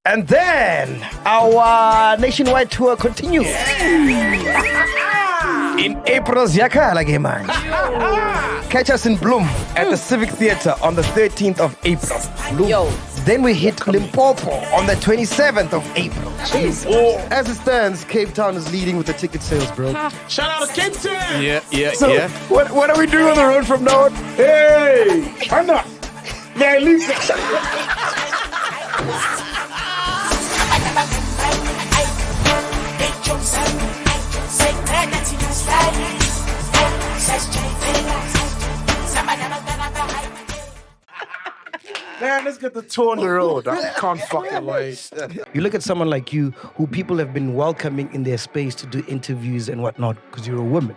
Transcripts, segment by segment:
And then our nationwide tour continues. In April's Yakala Gemang. Catch us in Bloom at the Civic Theatre on the 13th of April. Yo. Then we hit Limpopo on the 27th of April. Jeez. As it stands, Cape Town is leading with the ticket sales, bro. Shout out to Cape Town. So, what are we doing on the road from now on? Hey, Anna. Man, Lisa. Man, let's get the tour on the road. I can't fucking wait. You look at someone like you, who people have been welcoming in their space to do interviews and whatnot, because you're a woman.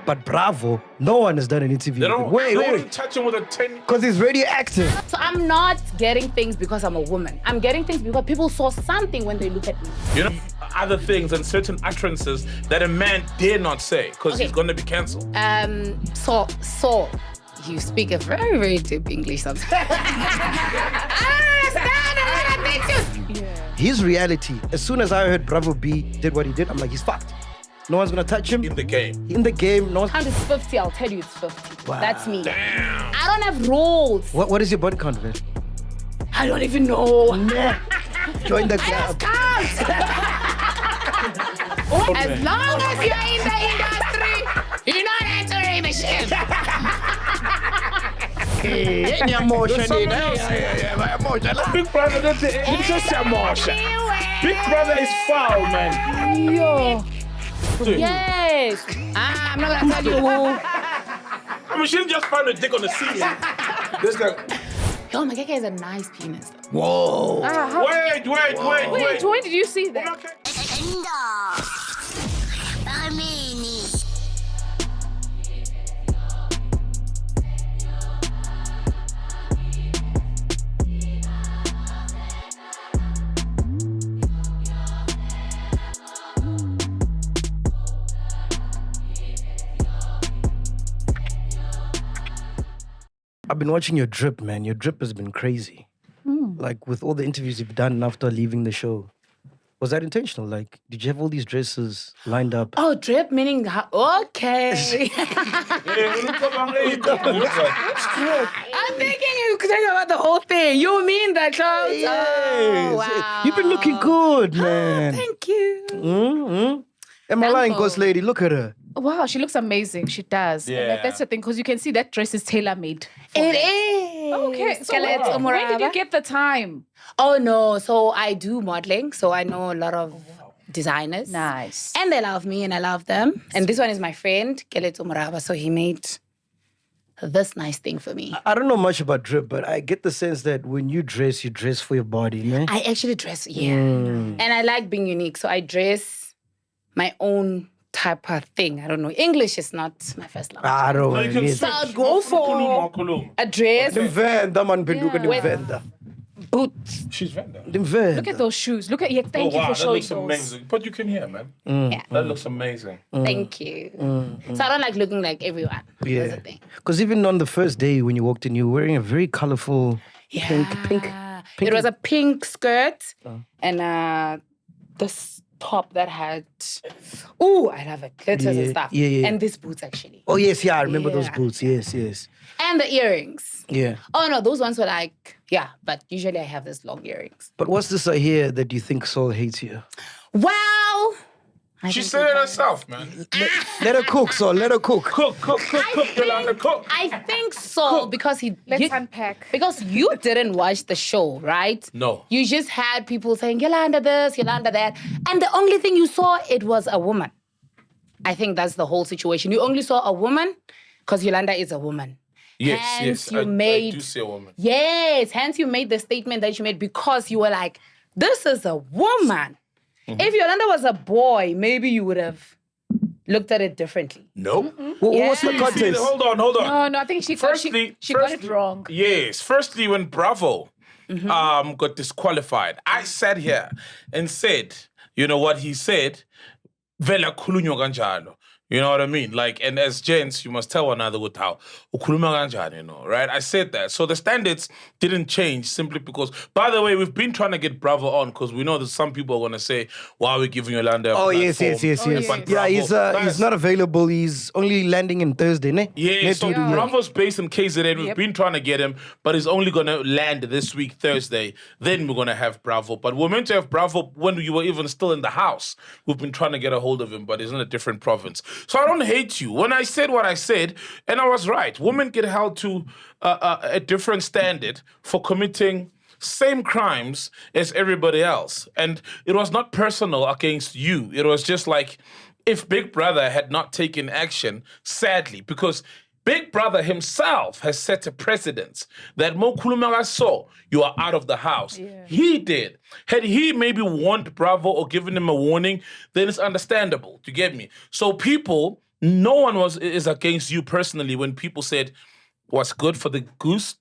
But Bravo, no one has done an interview. They don't Wait. touch him with a 10. Because he's radioactive. So I'm not getting things because I'm a woman. I'm getting things because people saw something when they look at me. You know, other things and certain utterances that a man dare not say because he's going to be cancelled. So you speak a very, very deep English sometimes. I don't understand. His reality, as soon as I heard Bravo B did what he did, I'm like, he's fucked. No one's gonna touch him. In the game. In the game, no one's... Count is 50, I'll tell you it's 50. Wow. That's me. Damn. I don't have rules. What is your body count, man? I don't even know. Join the club. As long as you're in the industry, you're not entering the ship. Any emotion in Big Brother, it's just emotion. Big Brother is foul, man. Yo. Dude. Yes. I'm not gonna tell you who. I mean, she didn't just find a dick on the ceiling. This guy. Yo, MacG has a nice penis. Whoa. Wait. When did you see that? Okay. I've been watching your drip, man. Your drip has been crazy. Like, with all the interviews you've done after leaving the show. Was that intentional? Like, did you have all these dresses lined up? Oh, drip meaning okay. I'm thinking you could talk about the whole thing. You mean the clothes? Yes. Oh, wow. You've been looking good, man. Thank you. Mm-hmm. Am I lying, Ghost Lady? Look at her. Wow, she looks amazing. She does. And Yeah. that's the thing, because you can see that dress is tailor-made. It is. Okay, so Skeleton when did you Morava. get the time? Oh, no. So I do modeling. So I know a lot of designers. Nice. And they love me and I love them. And this one is my friend, Skeleton Morava. So he made this nice thing for me. I don't know much about drip, but I get the sense that when you dress for your body, man. I actually dress, And I like being unique. So I dress my own type of thing. I don't know. English is not my first language. I don't No, you can know. So I'd go for a dress, Venda man penduka With- venda. boots. She's Venda. Look at those shoes. Look at thank you for that showing looks those. amazing. But you can hear, man. Yeah. That looks amazing. Thank you. So I don't like looking like everyone. That's Yeah. the thing. Because even on the first day when you walked in, you were wearing a very colorful pink. It was a pink skirt and this top that had, I love it, glitters and stuff. Yeah. And these boots actually. Oh, yes, I remember those Yeah. boots. Yes. And the earrings. Yeah. Oh no, those ones were like, but usually I have these long earrings. But what's this I hear that you think Saul hates you? Well, She said it herself, man. Let her cook, Saul. Let her cook. Cook, Yolanda, cook. I think so because Let's unpack. Because you didn't watch the show, right? No. You just had people saying, Yolanda this, Yolanda that. And the only thing you saw, it was a woman. I think that's the whole situation. You only saw a woman because Yolanda is a woman. Yes, Hence I made, do see a woman. Yes, hence you made the statement that you made because you were like, this is a woman. If Yolanda was a boy, maybe you would have looked at it differently. Nope. What's the Yeah. context? Hold on. No, I think she got it wrong. Yes. Firstly, when Bravo got disqualified, I sat here and said, you know what he said? Vela khulunywa kanjalo. You know what I mean? Like, and as gents, you must tell one another with how, you know, right? I said that. So the standards didn't change simply because, by the way, we've been trying to get Bravo on because we know that some people are going to say, why are we giving Yolanda a platform? Yes. yes. Yeah, he's not available. He's only landing in Thursday, ne? Yeah, so Bravo's based in KZN. We've been trying to get him, but he's only going to land this week, Thursday. Then we're going to have Bravo. But we're meant to have Bravo when you were even still in the house. We've been trying to get a hold of him, but he's in a different province. So I don't hate you. When I said what I said, and I was right, women get held to a different standard for committing same crimes as everybody else. And it was not personal against you. It was just like if Big Brother had not taken action, sadly, because Big Brother himself has set a precedent that Mo Kulumaga saw, you are out of the house. Yeah. He did. Had he maybe warned Bravo or given him a warning, then it's understandable. Do you get me? So people, no one is against you personally when people said, what's good for the goose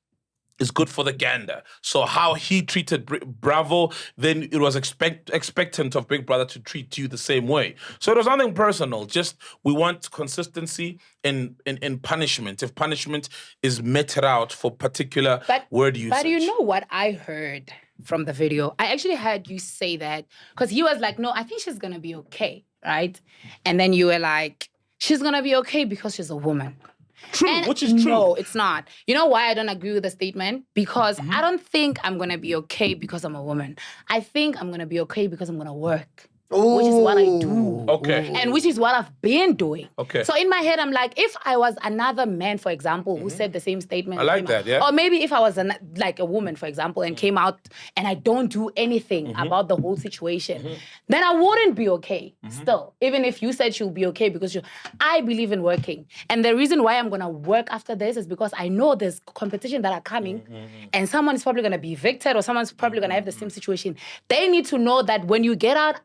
is good for the gander. So how he treated Bravo, then it was expectant of Big Brother to treat you the same way. So it was nothing personal. Just we want consistency in punishment. If punishment is meted out for particular word usage. But you know what I heard from the video? I actually heard you say that because he was like, no, I think she's going to be okay, right? And then you were like, she's going to be okay because she's a woman. True, and which is true. No, it's not. You know why I don't agree with the statement? Because I don't think I'm going to be okay because I'm a woman. I think I'm going to be okay because I'm going to work. Which is what I do. Okay. And which is what I've been doing. Okay. So in my head, I'm like, if I was another man, for example, who said the same statement. I like that, yeah. Or maybe if I was like a woman, for example, and came out and I don't do anything about the whole situation, then I wouldn't be okay still. Even if you said she'll be okay because I believe in working. And the reason why I'm going to work after this is because I know there's competition that are coming and someone is probably going to be evicted or someone's probably going to have the same situation. They need to know that when you get out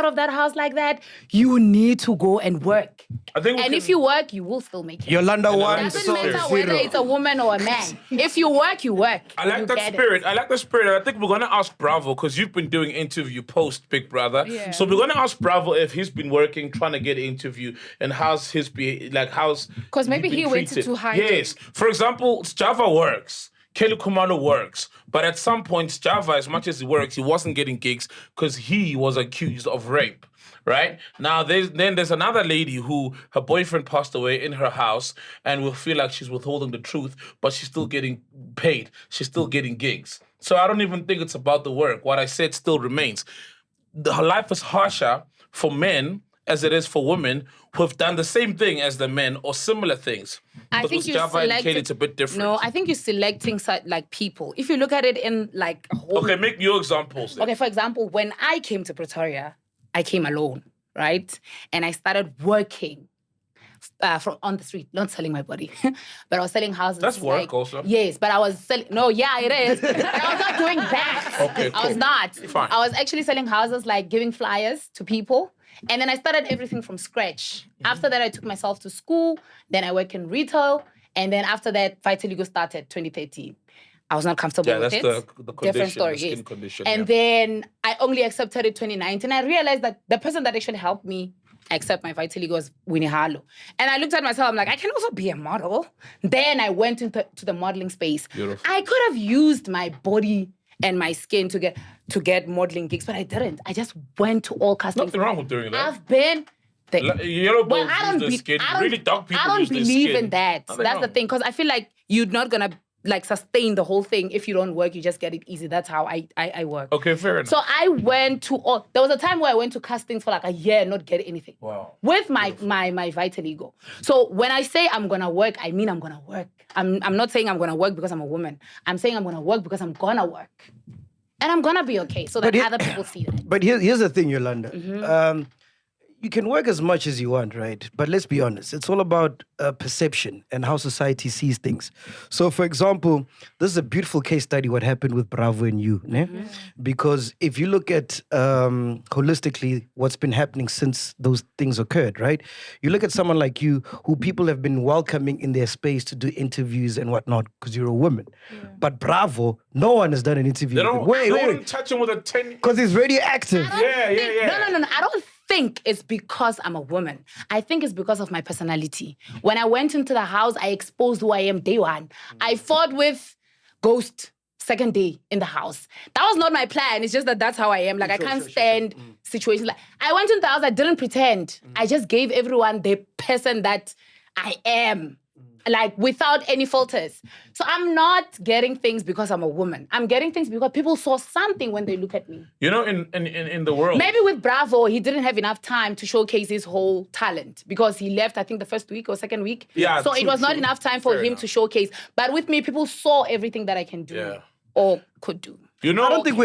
of that house like that, you need to go and work. If you work, you will still make it. Yolanda won. It doesn't matter whether it's a woman or a man. If you work, you work. I like that spirit. I like the spirit. And I think we're going to ask Bravo, because you've been doing interview post Big Brother. Yeah. So we're going to ask Bravo if he's been working, trying to get an interview, and how's his because maybe he waited too high. Yes. For example, Java works. Kelly Kumalo works. But at some point, Java, as much as he works, he wasn't getting gigs because he was accused of rape, right? Now, there's another lady who her boyfriend passed away in her house and will feel like she's withholding the truth, but she's still getting paid. She's still getting gigs. So I don't even think it's about the work. What I said still remains. Her life is harsher for men as it is for women who have done the same thing as the men or similar things. I think you're selecting. It's a bit different. No, I think you're selecting people. If you look at it in like a whole. Okay, make your examples then. Okay, for example, when I came to Pretoria, I came alone, right? And I started working from on the street, not selling my body, but I was selling houses. That's work also. Yes, but I was selling. No, yeah, it is. But I was not doing that. Okay, cool. I was not. Fine. I was actually selling houses, like giving flyers to people. And then I started everything from scratch. After that, I took myself to school. Then I worked in retail. And then after that, Vitiligo started 2013. I was not comfortable with it. That's the condition, different story, the skin yes. condition. And then I only accepted it 2019. I realized that the person that actually helped me accept my vitiligo was Winnie Harlow. And I looked at myself, I'm like, I can also be a model. Then I went into the modeling space. Beautiful. I could have used my body and my skin to get modeling gigs, but I didn't. I just went to all castings. Nothing wrong with doing that. I've been... Yellow bells use their skin. Really dark people use their skin. I don't believe in that. That's the thing, because I feel like you're not going to sustain the whole thing. If you don't work, you just get it easy. That's how I work. Okay, fair enough. So I went to all... There was a time where I went to castings for like a year and not get anything. Wow. With my vitiligo. So when I say I'm going to work, I mean I'm going to work. I'm not saying I'm going to work because I'm a woman. I'm saying I'm going to work because I'm going to work. And I'm going to be okay so that other people see that. But here's the thing, Yolanda. You can work as much as you want, right? But let's be honest. It's all about perception and how society sees things. So, for example, this is a beautiful case study what happened with Bravo and you, ne? Because if you look at holistically what's been happening since those things occurred, right? You look at someone like you who people have been welcoming in their space to do interviews and whatnot because you're a woman. Yeah. But Bravo, no one has done an interview. They don't touch him with a 10... Because he's radioactive. No. I don't think it's because I'm a woman. I think it's because of my personality. When I went into the house, I exposed who I am day one. I fought with Ghost second day in the house. That was not my plan. It's just that that's how I am. Like, I can't stand situations. Like, I went into the house, I didn't pretend. I just gave everyone the person that I am. Like, without any filters. So I'm not getting things because I'm a woman. I'm getting things because people saw something when they look at me. You know, in the world. Maybe with Bravo, he didn't have enough time to showcase his whole talent because he left, I think, the first week or second week. Yeah, so it was not enough time for him to showcase. But with me, people saw everything that I can do or could do. You know, I don't think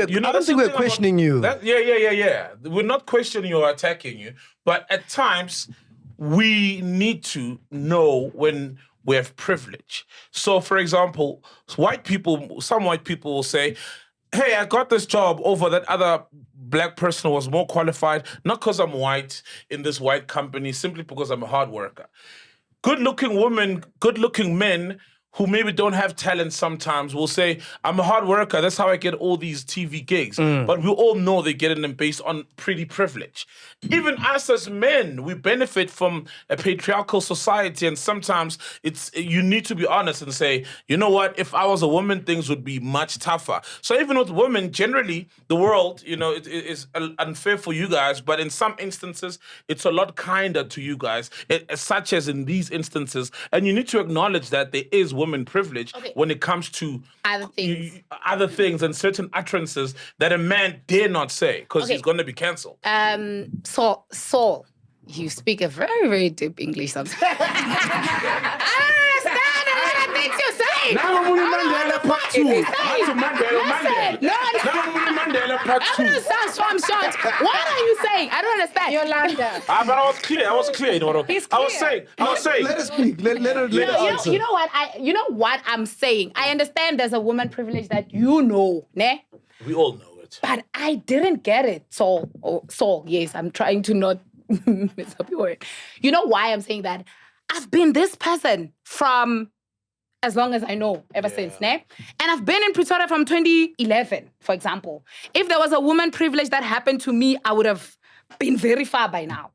we're questioning you. Yeah. We're not questioning you or attacking you. But at times, we need to know when we have privilege. So, for example, some white people will say, hey, I got this job over that other black person who was more qualified, not because I'm white in this white company, simply because I'm a hard worker. Good-looking women, good-looking men who maybe don't have talent sometimes will say, I'm a hard worker, that's how I get all these TV gigs. But we all know they're getting them based on pretty privilege. Even us as men, we benefit from a patriarchal society, and sometimes you need to be honest and say, you know what, if I was a woman, things would be much tougher. So even with women, generally, the world, you know, it is unfair for you guys, but in some instances, it's a lot kinder to you guys, such as in these instances. And you need to acknowledge that there is women privilege when it comes to other things and certain utterances that a man dare not say because he's going to be cancelled. Saul, you speak a very, very deep English sometimes. I don't understand what the things you say. Mandela part 2. I'm going to sound so I'm short. What are you saying? I don't understand. Yolanda. But I was clear. You know what He's clear. I was saying. Let us speak. Let her answer. You know what I'm saying? I understand there's a woman privilege that you know, ne? We all know it. But I didn't get it. Saul, yes, I'm trying to not mess up your word. You know why I'm saying that? I've been this person from as long as I know, ever since, ne? And I've been in Pretoria from 2011, for example. If there was a woman privilege that happened to me, I would have been very far by now.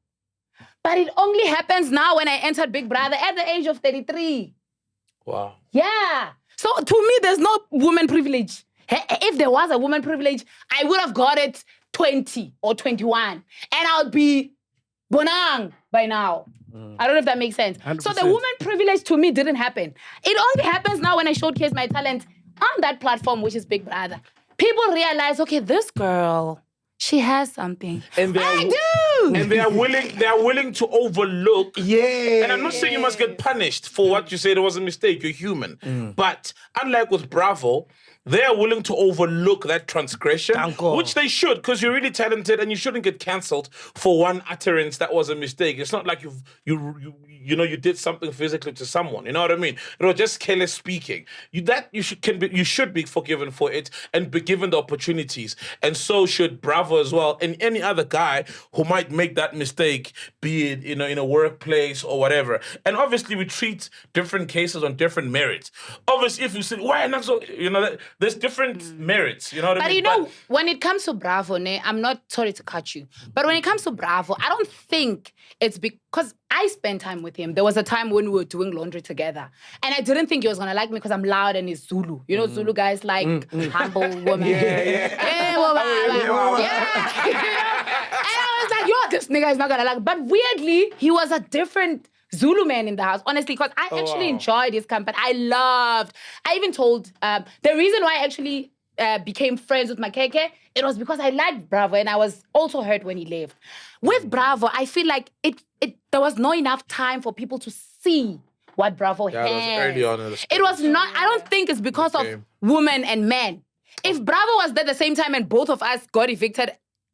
But it only happens now when I entered Big Brother at the age of 33. Wow. Yeah. So to me, there's no woman privilege. If there was a woman privilege, I would have got it 20 or 21. And I would be bonang by now. I don't know if that makes sense. 100%. So the woman privilege to me didn't happen. It only happens now when I showcase my talent on that platform, which is Big Brother. People realize, okay, this girl, she has something. And I do. And they are willing to overlook. Yeah. And I'm not saying you must get punished for what you said it was a mistake. You're human. But unlike with Bravo, they are willing to overlook that transgression, which they should, because you're really talented and you shouldn't get cancelled for one utterance that was a mistake. It's not like you did something physically to someone. You know what I mean? It was just careless speaking. You should be forgiven for it and be given the opportunities. And so should Bravo as well, and any other guy who might make that mistake, be it in a workplace or whatever. And obviously we treat different cases on different merits. Obviously, if you say why not so, there's different merits, you know what I mean? But when it comes to Bravo, I'm not sorry to cut you, but when it comes to Bravo, I don't think it's because I spent time with him. There was a time when we were doing laundry together, and I didn't think he was gonna like me because I'm loud and he's Zulu. You know, Zulu guys like humble women. Yeah. And I was like, yo, this nigga is not gonna like. But weirdly, he was a different Zulu man in the house, honestly, because I actually enjoyed his company. I even told, the reason why I actually became friends with MacG, it was because I liked Bravo and I was also hurt when he left. With Bravo, I feel like there was not enough time for people to see what Bravo had. It was early on in the It was not, I don't think it's because of women and men. If Bravo was there at the same time and both of us got evicted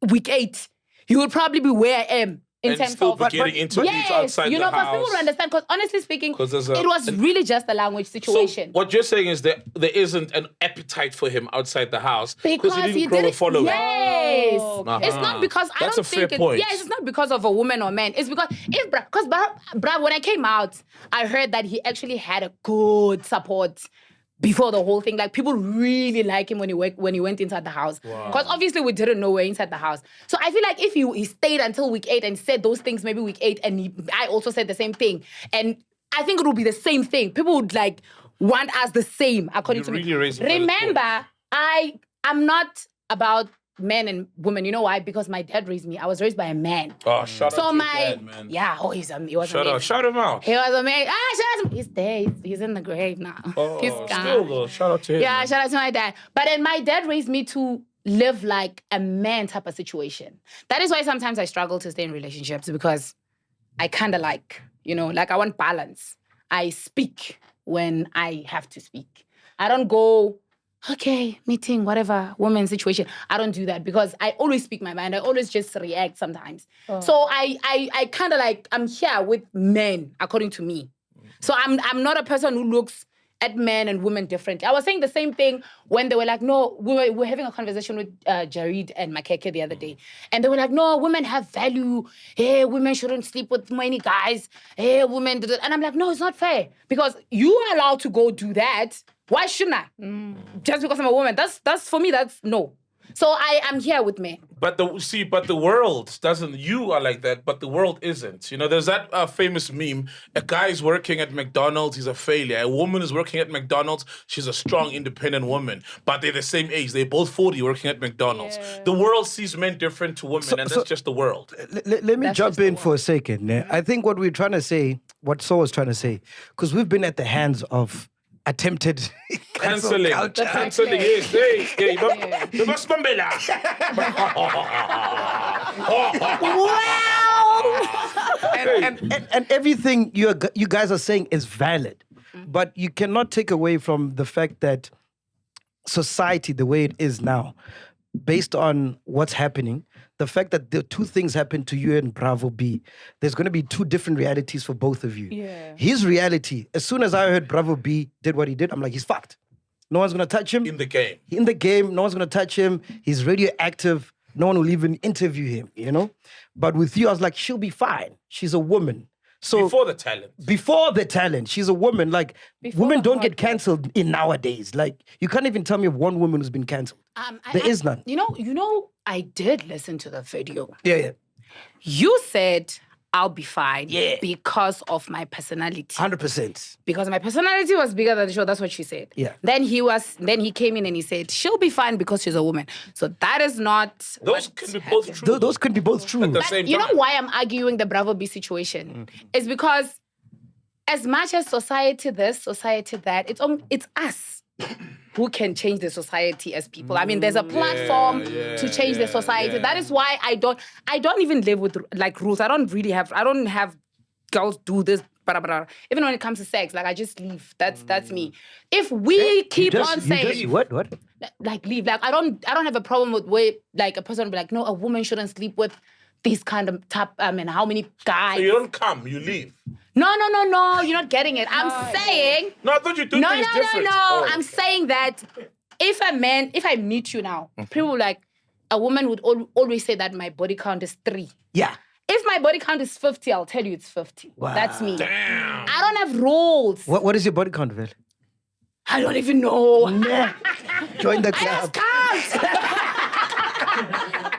week 8, you would probably be where I am. In and terms still of, be getting interviews outside the house. But people would understand, because honestly speaking, it was really just a language situation. So what you're saying is that there isn't an appetite for him outside the house because he didn't grow a following. Yes. It's not because I don't think it's not because of a woman or man. It's because when I came out, I heard that he actually had a good support before the whole thing. Like, people really like him when he went inside the house. Because obviously we didn't know we're inside the house. So I feel like if he stayed until week 8 and said those things, maybe week 8, and I also said the same thing. And I think it would be the same thing. People would like want us the same, according to me. Remember, I'm not about men and women. You know why? Because my dad raised me. I was raised by a man. Oh, shout out to your dad, man. Yeah, he was amazing. Shout him out. He was amazing. Shout out. He's dead. He's in the grave now. Oh, He's gone. still though, shout out to him. Yeah, man. shout out to my dad. But then my dad raised me to live like a man type of situation. That is why sometimes I struggle to stay in relationships, because I kind of like, like I want balance. I speak when I have to speak. I don't go, okay, meeting, whatever, woman situation. I don't do that, because I always speak my mind. I always just react sometimes. So I kind of like, I'm here with men, according to me. So I'm not a person who looks at men and women differently. I was saying the same thing when they were like, no, we were having a conversation with Jared and MacG the other day. And they were like, no, women have value. Hey, women shouldn't sleep with many guys. Hey, women... And I'm like, no, it's not fair. Because you are allowed to go do that. Why shouldn't I? Just because I'm a woman. That's for me, that's no. So I am here with men. But the world doesn't. You are like that, but the world isn't. There's that famous meme: a guy is working at McDonald's, he's a failure. A woman is working at McDonald's, she's a strong, independent woman. But they're the same age. They're both 40 working at McDonald's. Yeah. The world sees men different to women, and that's just the world. Let me jump in for a second. Yeah? I think what we're trying to say, what Saul was trying to say, because we've been at the hands of attempted canceling, yes. The must and everything you guys are saying is valid, but you cannot take away from the fact that society, the way it is now, based on what's happening, the fact that the two things happened to you and Bravo B, there's going to be two different realities for both of you. Yeah. His reality, as soon as I heard Bravo B did what he did, I'm like, he's fucked. No one's going to touch him. In the game. No one's going to touch him. He's radioactive. No one will even interview him, But with you, I was like, she'll be fine. She's a woman. So Before the talent. She's a woman. Like, women don't get cancelled in nowadays. Like, you can't even tell me of one woman who's been cancelled. There is none. I did listen to the video. Yeah. You said, I'll be fine because of my personality. 100%. Because my personality was bigger than the show. That's what she said. Yeah. Then he came in and he said, she'll be fine because she's a woman. So that is not... Those can be both true. Those could be both true. At the same time. You know why I'm arguing the Bravo B situation? It's because as much as society this, society that, it's us who can change the society as people. I mean, there's a platform to change the society. Yeah. That is why I don't even live with like rules. I don't have girls do this. Blah, blah, blah. Even when it comes to sex, like I just leave. That's me. If we keep on saying what? Like leave. Like I don't have a problem with where like a person will be like, no, a woman shouldn't sleep with these kind of type. I mean, how many guys? So you don't come, you leave. No, you're not getting it. I'm saying... No, I thought you do things different. No. Oh. I'm saying that if I meet you now, people like, a woman would always say that my body count is 3. Yeah. If my body count is 50, I'll tell you it's 50. Wow. That's me. Damn. I don't have rules. What is your body count, Vel? I don't even know. Nah. Join the I just club. can't.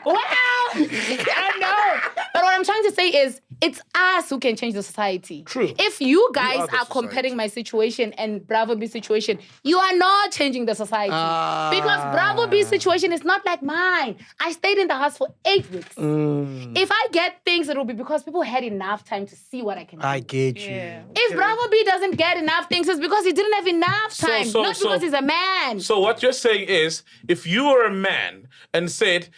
Well, I know. But what I'm trying to say is, it's us who can change the society. True. If you guys are the are comparing my situation and Bravo B's situation, you are not changing the society. Because Bravo B's situation is not like mine. I stayed in the house for 8 weeks. If I get things, it will be because people had enough time to see what I can do. I get you. Yeah. If Bravo B doesn't get enough things, it's because he didn't have enough time, not because he's a man. So what you're saying is, if you were a man and said,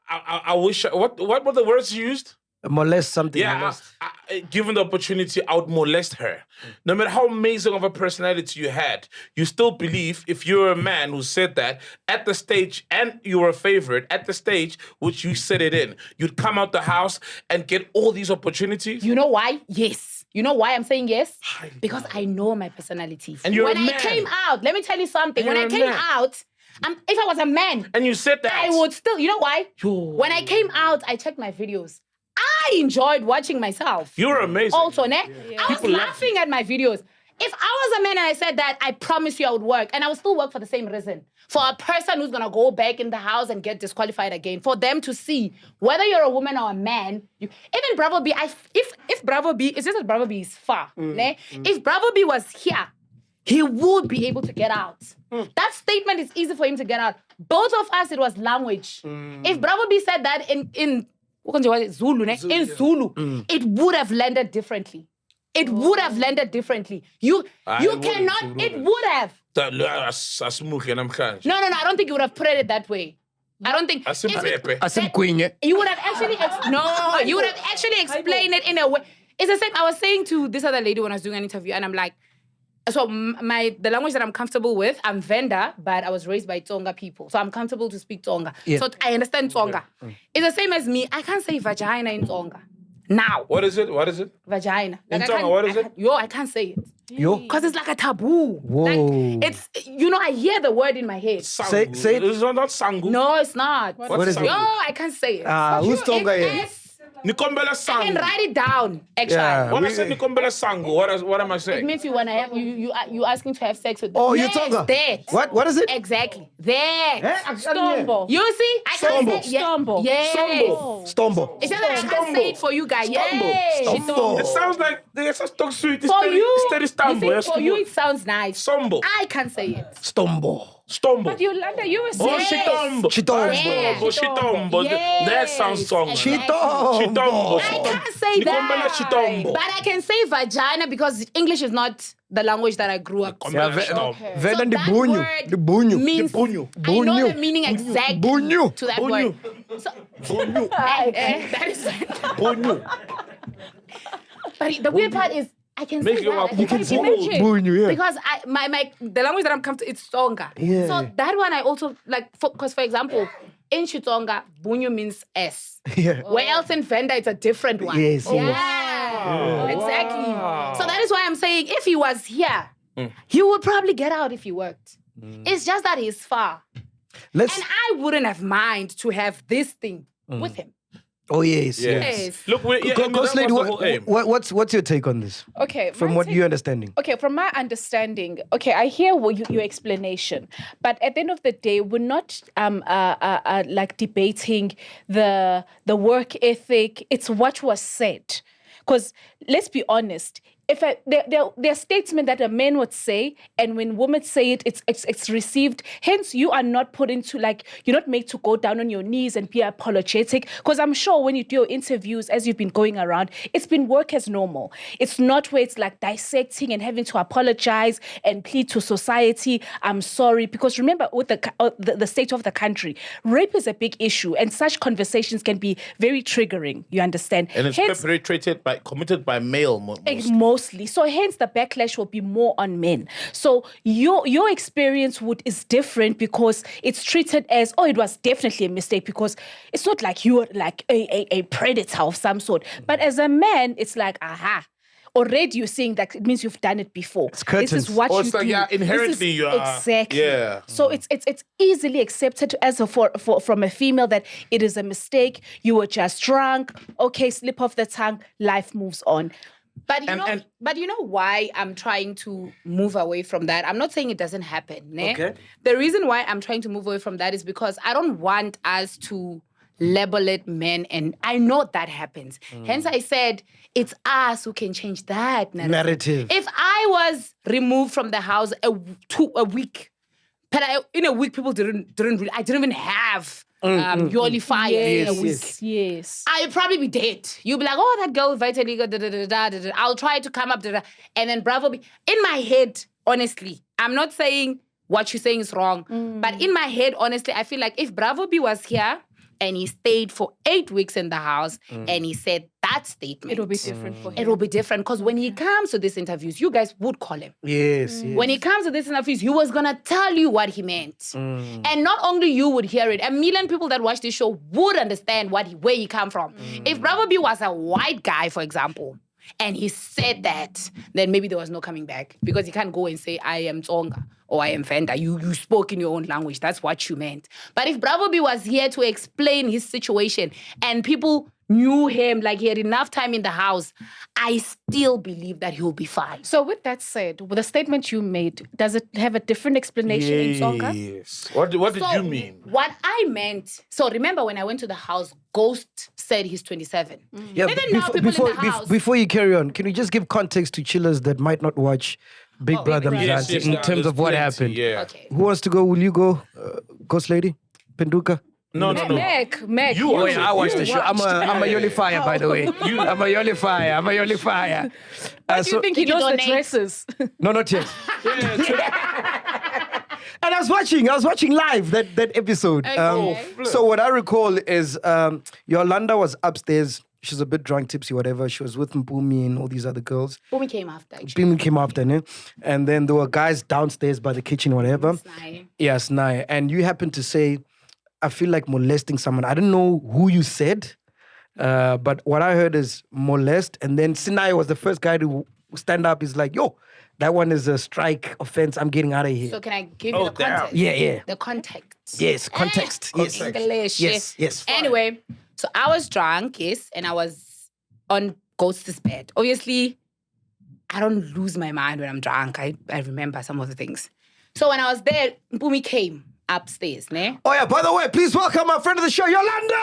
I wish, what were the words you used? Molest something. Yeah, given the opportunity, I would molest her. No matter how amazing of a personality you had, you still believe if you're a man who said that at the stage and you were a favorite at the stage which you said it in, you'd come out the house and get all these opportunities? You know why? Yes. You know why I'm saying yes? Because I know my personality. And you're when a man. I came out, let me tell you something. And When I you're a came man. out, if I was a man, And you said that. I would still, you know why? When I came out, I checked my videos. I enjoyed watching myself. You're amazing. Also, I was People love laughing at my videos. If I was a man and I said that, I promise you I would work. And I would still work for the same reason. For a person who's going to go back in the house and get disqualified again. For them to see whether you're a woman or a man. Even Bravo B, if Bravo B, it's just that Bravo B is far. If Bravo B was here, he would be able to get out. That statement is easy for him to get out. Both of us, it was language. If Bravo B said that in Zulu, it would have landed differently. It would have landed differently. You cannot, it would have. No, I don't think you would have put it that way. I don't think. You would have actually, you would have actually explained it in a way. It's the same. I was saying to this other lady when I was doing an interview, and I'm like, so the language that I'm comfortable with, I'm Venda, but I was raised by Tsonga people. So I'm comfortable to speak Tsonga. Yeah. So I understand Tsonga. It's the same as me. I can't say vagina in Tsonga. Now. What is it? Vagina. In Tsonga, what is it? I can't say it. Yo? Because it's like a taboo. Whoa. Like, it's, I hear the word in my head. Say it. It's not Sangu. No, it's not. What is it? Yo, I can't say it. Who's Tsonga here? Nikombela Sangu. I can write it down, actually. Yeah. When I say Nikombela Sangu, what am I saying? It means you want to have, you asking to have sex with them. Oh, yes, you're Tsonga? That. What is it? Exactly. That. Stombo. You see? I can't say Stombo. Yes. Stombo. It's just that I can't say it for you guys. Yes. Stombo. It sounds like they just talk sweet. For you, For you, it sounds nice. Sombo. I can't say it. Stombo. Stombo. Yolanda, you were Oh, saying. Chitombo. Yes. Chitombo. Yes. That sounds song. Chitombo. I can't say that. Chitombo. But I can say vagina because English is not the language that I grew up with. Vela de that bunho. word De bunho. means, I know the meaning exactly Bunho. to that word. So, that is But the weird part is, I can say that. You can say bunho, yeah. because the language that I'm comfortable, it's Tsonga. Yeah. So that one I also like, because for example, in Xitsonga, bunyo means S. Yeah. Where else in Venda, it's a different one. Yes, Yeah. yes. Exactly. So that is why I'm saying if he was here, he would probably get out if he worked. It's just that he's far. And I wouldn't have mind to have this thing with him. Oh, yes. Look, Ghost Lady, what's your take on this? Okay. From what you're understanding? Okay, from my understanding, I hear your explanation, but at the end of the day, we're not like debating the work ethic. It's what was said. Because let's be honest, if there are statements that a man would say, and when women say it, it's received. Hence, you are not put into you're not made to go down on your knees and be apologetic. Because I'm sure when you do your interviews, as you've been going around, it's been work as normal. It's not where it's like dissecting and having to apologize and plead to society. I'm sorry, because remember with the state of the country, rape is a big issue, and such conversations can be very triggering. You understand? And it's committed by male mostly. So hence the backlash will be more on men. So your experience is different because it's treated as, it was definitely a mistake, because it's not like you're like a predator of some sort. But as a man, it's like, already you're saying that it means you've done it before. This is what you do. Yeah, inherently you are. Exactly. Yeah. So it's easily accepted as from a female that it is a mistake. You were just drunk. Okay, slip off the tongue. Life moves on. But you know why I'm trying to move away from that? I'm not saying it doesn't happen. Ne? Okay. The reason why I'm trying to move away from that is because I don't want us to label it men, and I know that happens. Hence I said it's us who can change that narrative. If I was removed from the house a week, but in a week people didn't really, I didn't even have Yoli fire in a week. Yes. I'd probably be dead. You'd be like, that girl with Vitiligo, I'll try to come up, and then Bravo be in my head, honestly. I'm not saying what you're saying is wrong, but in my head, honestly, I feel like if Bravo B was here and he stayed for 8 weeks in the house and he said that statement, it will be different for him. It will be different because when he comes to these interviews, you guys would call him. Yes. When he comes to these interviews, he was going to tell you what he meant. And not only you would hear it, 1 million people that watch this show would understand where he come from. If Bravo B was a white guy, for example, and he said that, then maybe there was no coming back, because you can't go and say, I am Tsonga or I am Venda. You spoke in your own language. That's what you meant. But if Bravo B was here to explain his situation and people knew him, like he had enough time in the house, I still believe that he'll be fine. So with that said, with the statement you made, does it have a different explanation in Tsonga? Yes. What did you mean? What I meant, so remember when I went to the house, Ghost said he's 27. Yeah, Even now, people in the house. before you carry on, can you just give context to chillers that might not watch Big Brother Yes, Mzansi yes, in terms there's of what plenty, happened? Yeah. Okay. Who wants to go? Will you go, Ghost Lady? Penduka? No. Meg. You Oh, yeah, I watched the You show. I'm a Yolifier, by the way. I'm a Yolifier. What do you think he Did you knows the donate? dresses? No, not yet. And I was watching live that episode. Okay. So what I recall is Yolanda was upstairs. She was a bit drunk, tipsy, whatever. She was with Mpumi and all these other girls. Bumi came after, actually. Mpumi came after, ne? And then there were guys downstairs by the kitchen, whatever. Snai. Yes, Snai. And you happened to say, I feel like molesting someone. I don't know who you said, but what I heard is molest. And then Sinai was the first guy to stand up. He's like, yo, that one is a strike offense. I'm getting out of here. So can I give you the damn. context? Yeah. The context. Yes, context. Yes. English. Yes. Anyway, so I was drunk, yes, and I was on Ghost's bed. Obviously, I don't lose my mind when I'm drunk. I remember some of the things. So when I was there, Mpumi came upstairs, ne? Oh, yeah, by the way, please welcome my friend of the show, Yolanda!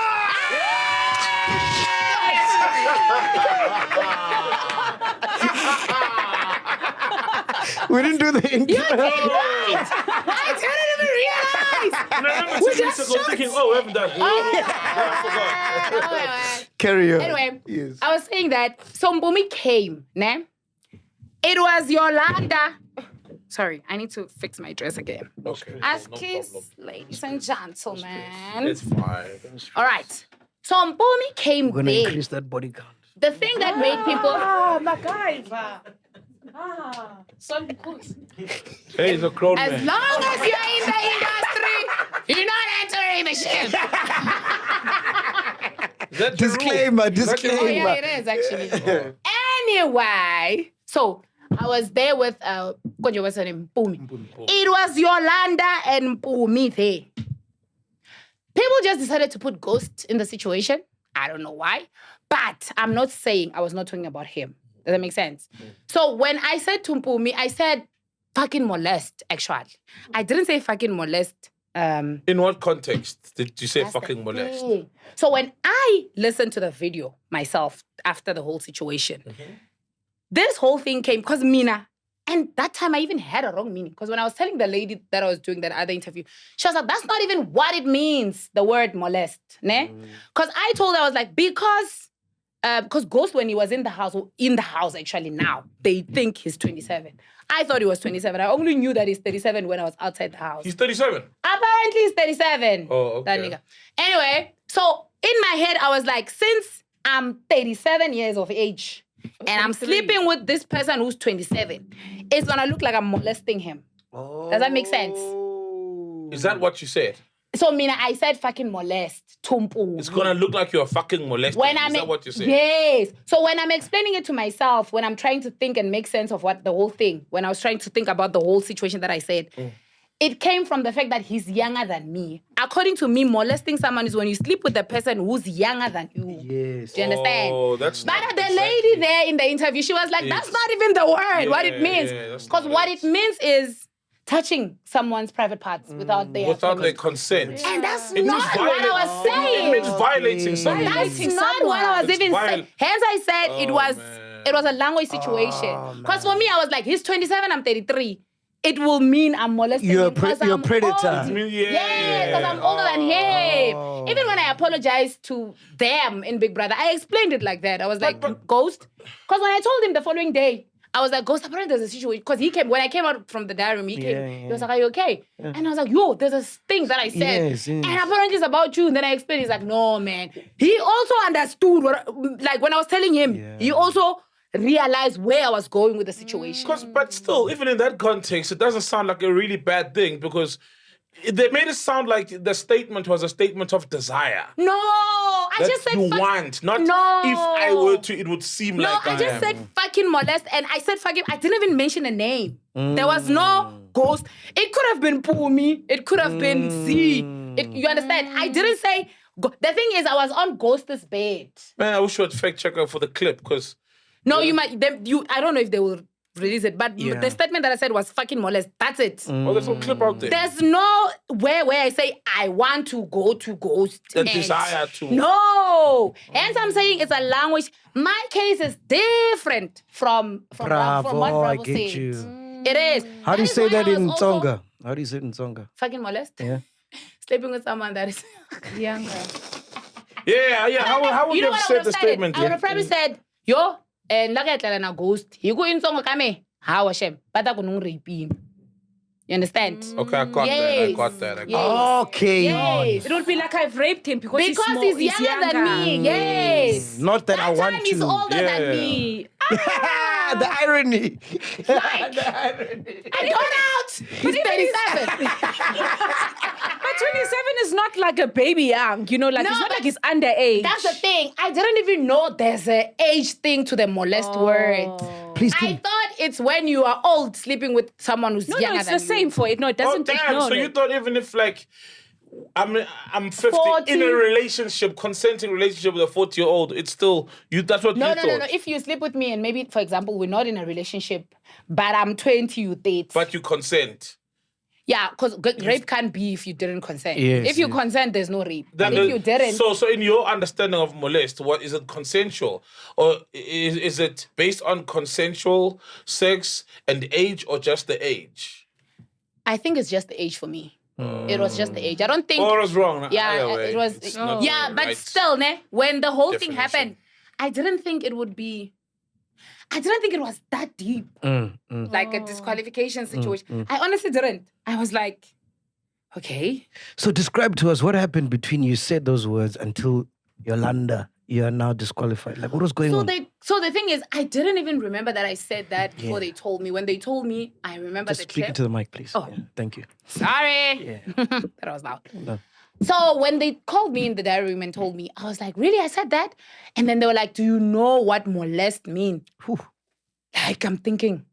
We didn't do the intro. You did right! I didn't even realize! I remember 2 weeks ago thinking, we haven't done it. I forgot. Carry on. Anyway, Yes. I was saying that so Mpumi came, ne? It was Yolanda. Sorry, I need to fix my dress again. Okay. As no kiss, problem. ladies and gentlemen. It's fine. All right. So Mpumi came We're going to there. increase that body count. The thing that made people... MacGyver. So good. Hey, he's a grown As man. long as you're in the industry, you're not entering the ship. Is that the rule? Disclaimer. Oh, yeah, it is actually. Anyway, so I was there with what's her name? Mpumi. It was Yolanda and Mpumi there. People just decided to put Ghost in the situation. I don't know why. But I'm not saying I was not talking about him. Does that make sense? So when I said to Mpumi, I said fucking molest, actually. I didn't say fucking molest. In what context did you say That's the fucking molest? thing. So when I listened to the video myself after the whole situation, this whole thing came because Mina, and that time I even had a wrong meaning. Because when I was telling the lady that I was doing that other interview, she was like, that's not even what it means, the word molest. Ne? Because I told her, I was like, because Ghost, when he was in the house actually now, they think he's 27. I thought he was 27. I only knew that he's 37 when I was outside the house. He's 37. Apparently he's 37. Oh, That okay. nigga. Anyway, so in my head, I was like, since I'm 37 years of age and I'm sleeping with this person who's 27, it's gonna look like I'm molesting him. Does that make sense? Is that what you said? So, Mina, I said fucking molest. Tumpu. It's gonna look like you're fucking molesting. Is that what you said? Yes. So when I'm explaining it to myself, when I'm trying to think and make sense of what the whole thing, when I was trying to think about the whole situation that I said, it came from the fact that he's younger than me. According to me, molesting someone is when you sleep with the person who's younger than you. Yes. Do you understand? Oh, that's But not the exactly. lady there in the interview, she was like, that's Yes. not even the word, what it Yeah, means. yeah, that's Because not what it. it means is touching someone's private parts without their Without their permission. consent. And that's It not means what I was It saying. means violating someone. That's not what I was It's even viol- saying. Hence I said it Oh, was man. it was a language situation. Because for me, I was like, he's 27, I'm 33. It will mean I'm molesting You're a him because you're a I'm predator. old. Yeah. Yeah, because I'm older than him. Even when I apologized to them in Big Brother, I explained it like that. I was like, Ghost. Because when I told him the following day, I was like, Ghost, apparently there's a situation. Because when I came out from the diary room, he came. He was like, are you okay? And I was like, yo, there's a thing that I said. Yes. And apparently it's about you. And then I explained, he's like, no, man. He also understood like when I was telling him, he also realized where I was going with the situation. But still, even in that context, it doesn't sound like a really bad thing because they made it sound like the statement was a statement of desire. No, I That just said you fuck- want, not No. if I were to, it would seem No, like I just am. said fucking molest, and I said fucking. I didn't even mention a name. There was no Ghost. It could have been Pumi. It could have been Z. You understand? I didn't say The thing is, I was on Ghost's bed. Man, I wish you would fact check her for the clip because. No, you might. I don't know if they will release it, but the statement that I said was fucking molest. That's it. Oh, there's no clip out there. There's no where I say I want to go to Ghost. The desire to. No. Hence I'm saying it's a language. My case is different from what Bravo, Bravo I said. get you. It is. How do you say that in Tonga? Tonga? How do you say it in Tonga? Fucking molest? Yeah. Sleeping with someone that is Younger. Yeah. How would you have said the statement? I would have probably said, yo, and look at na Ghost. You go in Tonga kame. How Hashem? But I couldn't rape him. You understand? Okay, I got that. Okay. Yes. It would be like I've raped him because He's younger than me. Yes. Not that I want Time to. he's older than me. The irony. I got out. He's 37. But 27 is not like a baby young, you know, like No, it's not but like he's underage. That's the thing. I didn't even know there's an age thing to the molest word. Please, I thought it's when you are old sleeping with someone who's No, younger it's than the same for it. No, it doesn't take damn. So you thought even if like I'm 50 40. in a relationship, consenting relationship with a 40-year-old, it's still you. That's what No. you thought. If you sleep with me and maybe, for example, we're not in a relationship, but I'm 20, you date. But you consent. Yeah, because rape can't be if you didn't consent. Yes, if you consent, there's no rape. Then But if you didn't, So in your understanding of molest, what is it consensual, or is it based on consensual sex and age, or just the age? I think it's just the age for me. It was just the age. I don't think. Or was wrong. Yeah, Either way, it was. it's not Yeah, the but right still, ne, when the whole thing definition. happened, I didn't think it would be. I didn't think it was that deep, like a disqualification situation. I honestly didn't. I was like, okay. So describe to us what happened between you said those words until Yolanda, you are now disqualified. Like what was going on? So the thing is, I didn't even remember that I said that before they told me. When they told me, I remember Just the speak clip. into the mic, please. Oh. Yeah, thank you. Sorry. Yeah. That was loud. No. So when they called me in the diary room and told me, I was like, really? I said that? And then they were like, do you know what molest mean? Whew. Like, I'm thinking,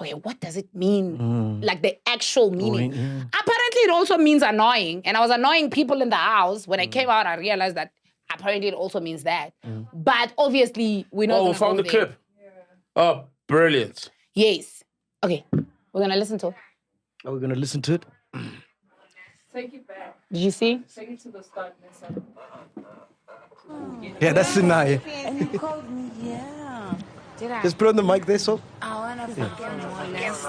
okay, what does it mean? Like the actual meaning. Apparently, it also means annoying. And I was annoying people in the house. When I came out, I realized that apparently it also means that. But obviously, we're not Oh, we gonna found go the there. clip. Oh, brilliant. Yes. Okay, we're going to listen to it. Are we going to listen to it? Take it back. Did you see? Take it to the start. Yeah, that's it now. Yeah. And you called me, yeah. Did I? Just put on the mic there, so. I wanna fucking molest.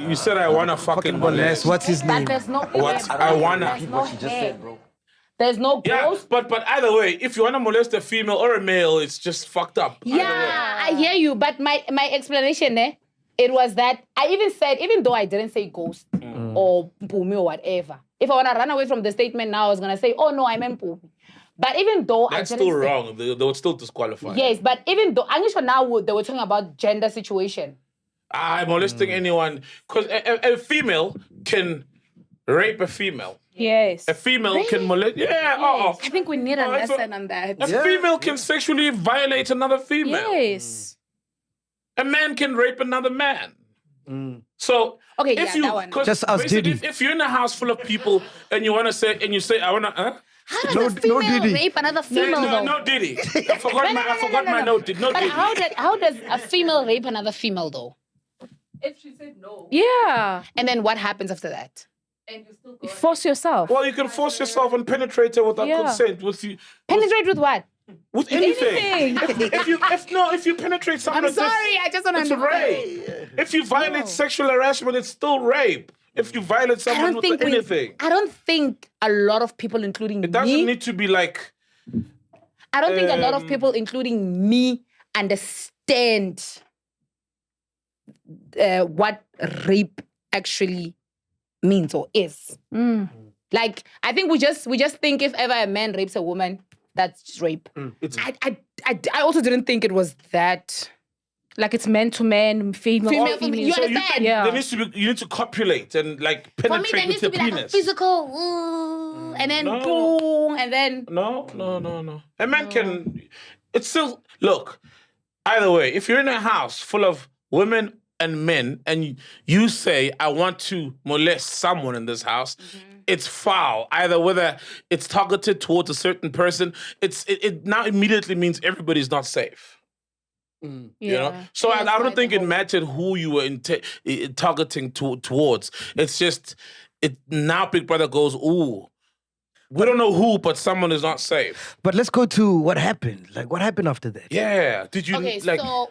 You said I wanna fucking molest. What's his But name? there's no What? I wanna. There's no hair. There's no Yeah, ghost. but either way, if you wanna molest a female or a male, it's just fucked up. Either way. Yeah, I hear you. But my explanation, it was that I even said, even though I didn't say ghost or mpumi or whatever, if I want to run away from the statement now, I was going to say, oh no, I meant mpumi. But even though That's I didn't still say, wrong. They would still disqualify. Yes, but even though, I'm sure now they were talking about gender situation. Molesting anyone. Because a female can rape a female. Yes. A female can molest. Yeah. Oh, I think we need a Oh, I thought- lesson on that. a female can sexually violate another female. Yes. A man can rape another man. So Okay, if yeah, you that one. 'cause Just ask basically, Diddy. if you're in a house full of people and you say I wanna How does No- a female no Diddy. rape another female no, though? no Diddy. I forgot my note. No But Diddy. how does a female rape another female though? If she said no. Yeah. And then what happens after that? You force yourself. Well, you can force yourself and penetrate her without Yeah. consent. Penetrate with what? With anything. Anything. if you penetrate someone, I'm sorry, I just don't it's understand. rape. If you violate sexual harassment, it's still rape. If you violate I someone don't with think anything, I don't think a lot of people, including it doesn't me, need to be like. I don't think a lot of people, including me, understand what rape actually means or is. Like, I think we just think if ever a man rapes a woman, that's rape. It's I also didn't think it was that. Like it's man to man, female, Female, all female. you so you understand? think Yeah. there needs to be, you need to copulate and like For me, penetrate there needs with to your be like a penis. physical, and then No. boom, and then No. A man can. It's still look. Either way, if you're in a house full of women and men, and you say, "I want to molest someone in this house," it's foul. Either whether it's targeted towards a certain person, it now immediately means everybody's not safe. You know, so I don't think it mattered who you were targeting towards. It's just now Big Brother goes, ooh, we don't know who, but someone is not safe. But let's go to what happened. Like, what happened after that? Yeah, did you like? So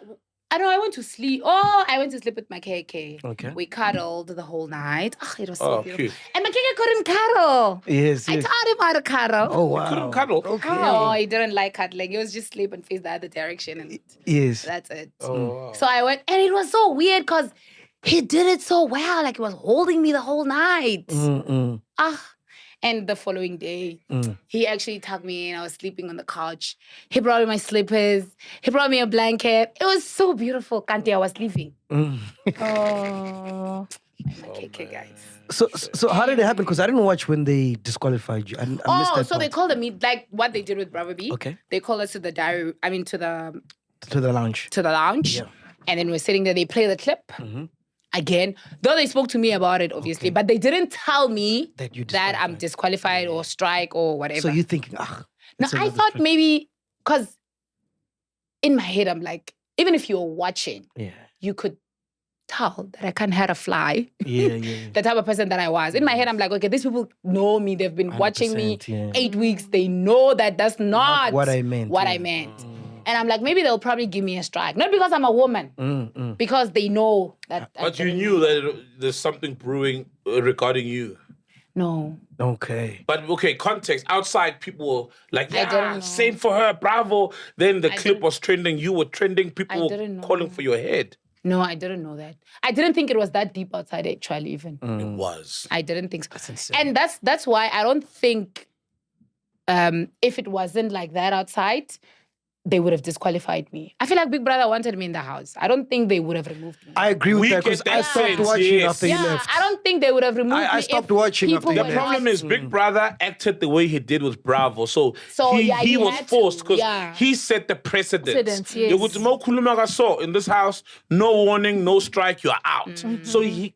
I know I went to sleep. Oh, I went to sleep with my KK. Okay. We cuddled the whole night. Oh, it was so beautiful. Cute. And my KK couldn't cuddle. Yes. I taught him how to cuddle. Oh, wow. Couldn't cuddle. Okay. No, he didn't like cuddling. He was just sleep and face the other direction, and Yes. that's it. Oh, wow. So I went, and it was so weird because he did it so well. Like he was holding me the whole night. And the following day, he actually tucked me in. I was sleeping on the couch. He brought me my slippers. He brought me a blanket. It was so beautiful. Kanti, I was leaving. Oh, KK guys. So how did it happen? Because I didn't watch when they disqualified you. I missed that so they part. called me like what they did with Bravo B. Okay. They called us to the To the lounge. to the lounge. Yeah. And then we're sitting there. They play the clip. Again, though they spoke to me about it, obviously, but they didn't tell me that I'm disqualified or strike or whatever. So you're thinking, no, I thought maybe, because in my head, I'm like, even if you're watching, you could tell that I can't hurt a fly. The type of person that I was. In my head, I'm like, okay, these people know me. They've been watching me 8 weeks. They know that that's not what I meant. I meant. And I'm like, maybe they'll probably give me a strike. Not because I'm a woman, because they know that. But you knew that there's something brewing regarding you. No. Okay. But okay, context. Outside, people were like, I didn't yeah, know. same for her, bravo. Then the clip was trending. You were trending. People didn't were know. calling for your head. No, I didn't know that. I didn't think it was that deep outside, actually, even. It was. I didn't think so. That's insane. And that's why I don't think if it wasn't like that outside, they would have disqualified me. I feel like Big Brother wanted me in the house. I don't think they would have removed me. I agree with We that because get I that stopped sense, watching yes. after he left. I don't think they would have removed me. I stopped if watching people after he were The left. problem not- is Big Brother acted the way he did with Bravo. So he he was had forced to, because yeah. he set the precedence. Precedence, yes. You go to Mo Kulumaka saw in this house, no warning, no strike, you're out. So he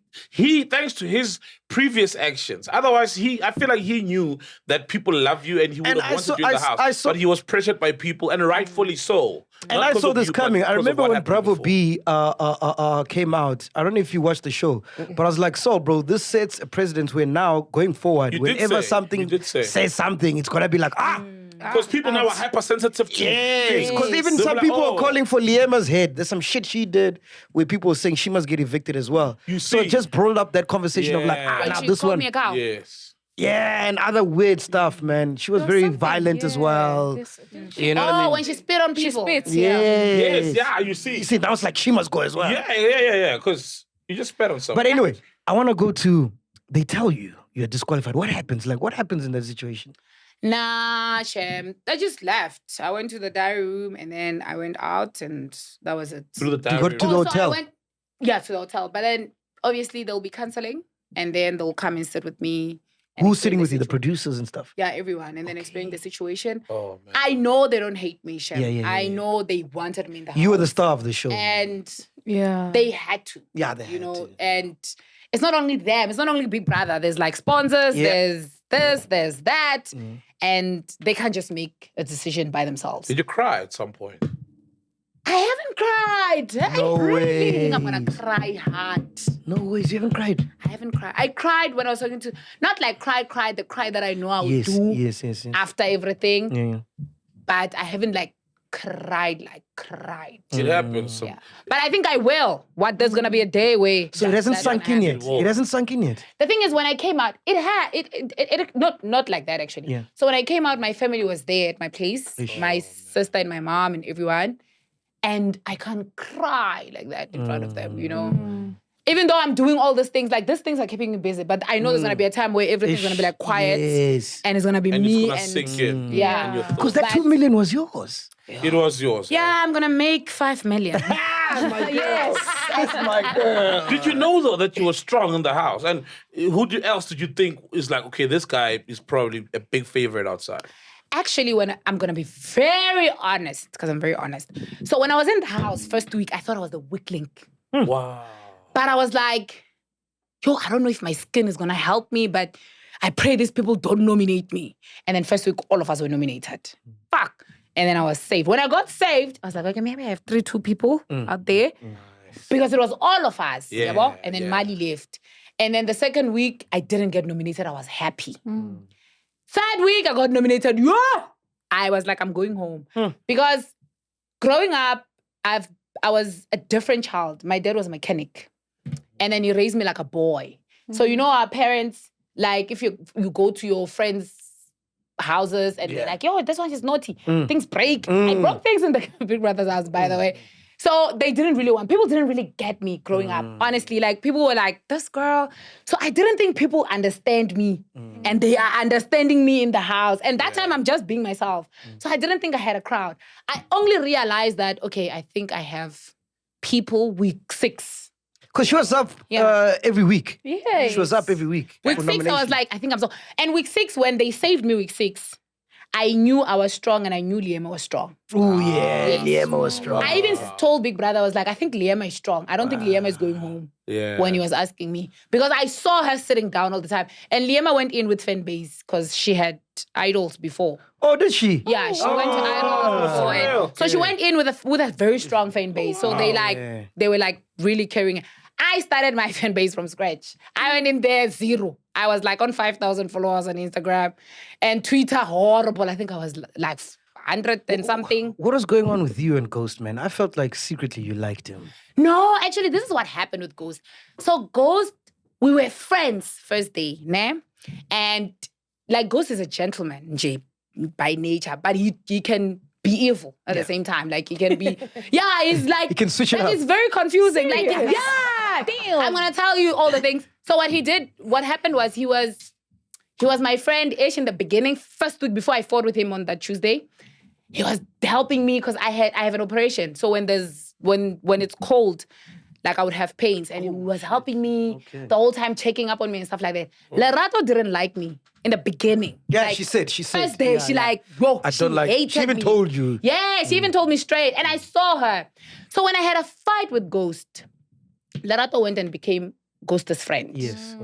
thanks to his previous actions. Otherwise, I feel like he knew that people love you and he would have wanted you in the house. But he was pressured by people and rightfully so. And Not I because saw of this you, but coming. I because of remember what when happened Bravo before. B came out. I don't know if you watched the show, but I was like, Saul, bro, this sets a precedent where now, going forward, You did whenever say. something You did say. says something, it's going to be like, Because people now are hypersensitive to Yes, because even They'll some be like, people "Oh." are calling for Liema's head. There's some shit she did where people were saying she must get evicted as well. You So it see? just brought up that conversation of like, Yeah. When now she this called one. me a cow. Yes. Yeah, and other weird stuff, man. She was very violent as well. You know what I mean? when she spit on She people. spits, Yes, yeah, you see. You see, that was like, she must go as well. Yeah, because you just spat on someone. But anyway, I want to go to, they tell you you're disqualified. What happens? Like, what happens in that situation? Nah, Shem. I just left. I went to the diary room and then I went out and that was it. Through the You diary. got to the So I hotel. went, to the hotel. But then obviously they'll be cancelling and then they'll come and sit with me. and Who's explain sitting the with you? The situ- producers and stuff. Yeah, everyone. And then explain the situation. Oh, man. I know they don't hate me, Shem. Yeah. I know they wanted me in the house. You were the star of the show. And Yeah. they had to. Yeah, they you had know, to. and it's not only them, it's not only Big Brother. There's like sponsors, Yeah. there's this, there's that. And they can't just make a decision by themselves. Did you cry at some point? I haven't cried. No I really think I'm gonna ways. cry hard. No ways, you haven't cried. I haven't cried. I cried when I was talking to, not like cry, the cry that I know I would do Yes. after everything. Yeah. But I haven't like cried. It happens. Yeah. But I think I will. There's gonna be a day where So it hasn't that's sunk gonna in happen. yet. It hasn't sunk in yet. The thing is, when I came out, it not like that actually. Yeah. So when I came out, my family was there at my place, my sister and my mom and everyone, and I can't cry like that in front of them, you know. Even though I'm doing all these things, like these things are keeping me busy, but I know there's gonna be a time where everything's gonna be like quiet, Yes. and it's gonna be And me it's gonna sink in. yeah. in your Because thoughts. that 2 million was yours. It was yours. Yeah, I'm gonna make 5 million. Yes. That's my girl. Did you know though that you were strong in the house? And else did you think is like, okay, this guy is probably a big favorite outside? Actually, when I'm gonna be very honest, because I'm very honest. So when I was in the house first week, I thought I was the weak link. Wow. But I was like, I don't know if my skin is gonna help me, but I pray these people don't nominate me. And then first week, all of us were nominated. Fuck. And then I was saved. When I got saved, I was like, okay, maybe I have 2 people out there. Because it was all of us. Yeah, Yabo? And then Mali left. And then the second week, I didn't get nominated. I was happy. Third week, I got nominated. Yeah! I was like, I'm going home. Because growing up, I was a different child. My dad was a mechanic. And then he raised me like a boy. So you know our parents, like if you go to your friends' houses and they're like, yo, this one is naughty. Things break. I broke things in the Big Brother's house, by the way. So people didn't really get me growing up. Honestly, like people were like, this girl. So I didn't think people understand me. And they are understanding me in the house. And that time I'm just being myself. So I didn't think I had a crowd. I only realized that, okay, I think I have people week 6. Because she was up every week. Yes. She was up every week. Week 6, I was like, I think I'm so. And week 6, when they saved me week 6, I knew I was strong and I knew Liema was strong. Oh, yeah. Liema was strong. I even told Big Brother, I was like, I think Liema is strong. I don't think Liema is going home. When he was asking me. Because I saw her sitting down all the time. And Liema went in with fan base because she had idols before. Oh, did she? Yeah, she went to idols before. And so she went in with a very strong fan base. So they were like really carrying it. I started my fan base from scratch. I went in there 0. I was like on 5,000 followers on Instagram. And Twitter, horrible. I think I was like 100 and something. What was going on with you and Ghost, man? I felt like secretly you liked him. No, actually, this is what happened with Ghost. So Ghost, we were friends first day, né? And like Ghost is a gentleman, Jay, by nature, but he can be evil at the same time. Like he can be, he's like, he can switch it up. It's very confusing. Serious? Like, damn. I'm gonna tell you all the things. So what happened was he was my friend-ish in the beginning, first week before I fought with him on that Tuesday. He was helping me because I have an operation. So when it's cold, like I would have pains, and he was helping me the whole time, checking up on me and stuff like that. Lerato didn't like me in the beginning. Yeah, like, she said. First day, she like, whoa, I don't like. hated She even me. told you. Yeah, she even told me straight, and I saw her. So when I had a fight with Ghost, Lerato went and became Ghost's friend. Yes.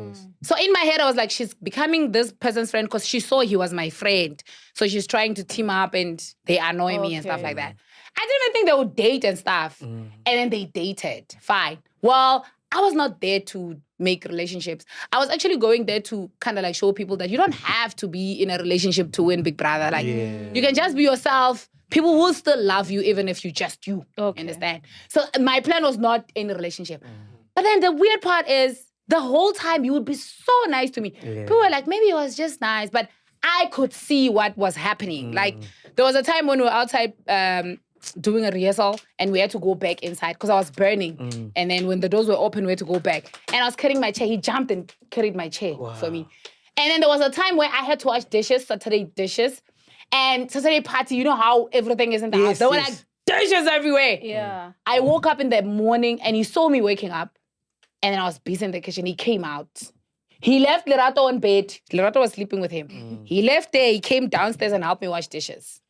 So in my head, I was like, she's becoming this person's friend because she saw he was my friend. So she's trying to team up and they annoy me and stuff like that. I didn't even think they would date and stuff. And then they dated. Fine. Well, I was not there to make relationships. I was actually going there to kind of like show people that you don't have to be in a relationship to win Big Brother. Like, you can just be yourself. People will still love you even if you're just you. Okay. Understand? So my plan was not in a relationship. But then the weird part is the whole time you would be so nice to me. People were like, maybe it was just nice, but I could see what was happening. Like there was a time when we were outside doing a rehearsal and we had to go back inside because I was burning. And then when the doors were open, we had to go back. And I was carrying my chair. He jumped and carried my chair for me. And then there was a time where I had to wash dishes, Saturday dishes. And Saturday party, you know how everything is in the house. There were like dishes everywhere. Yeah. I woke up in the morning and he saw me waking up. And then I was busy in the kitchen. He came out. He left Lerato on bed. Lerato was sleeping with him. He left there. He came downstairs and helped me wash dishes.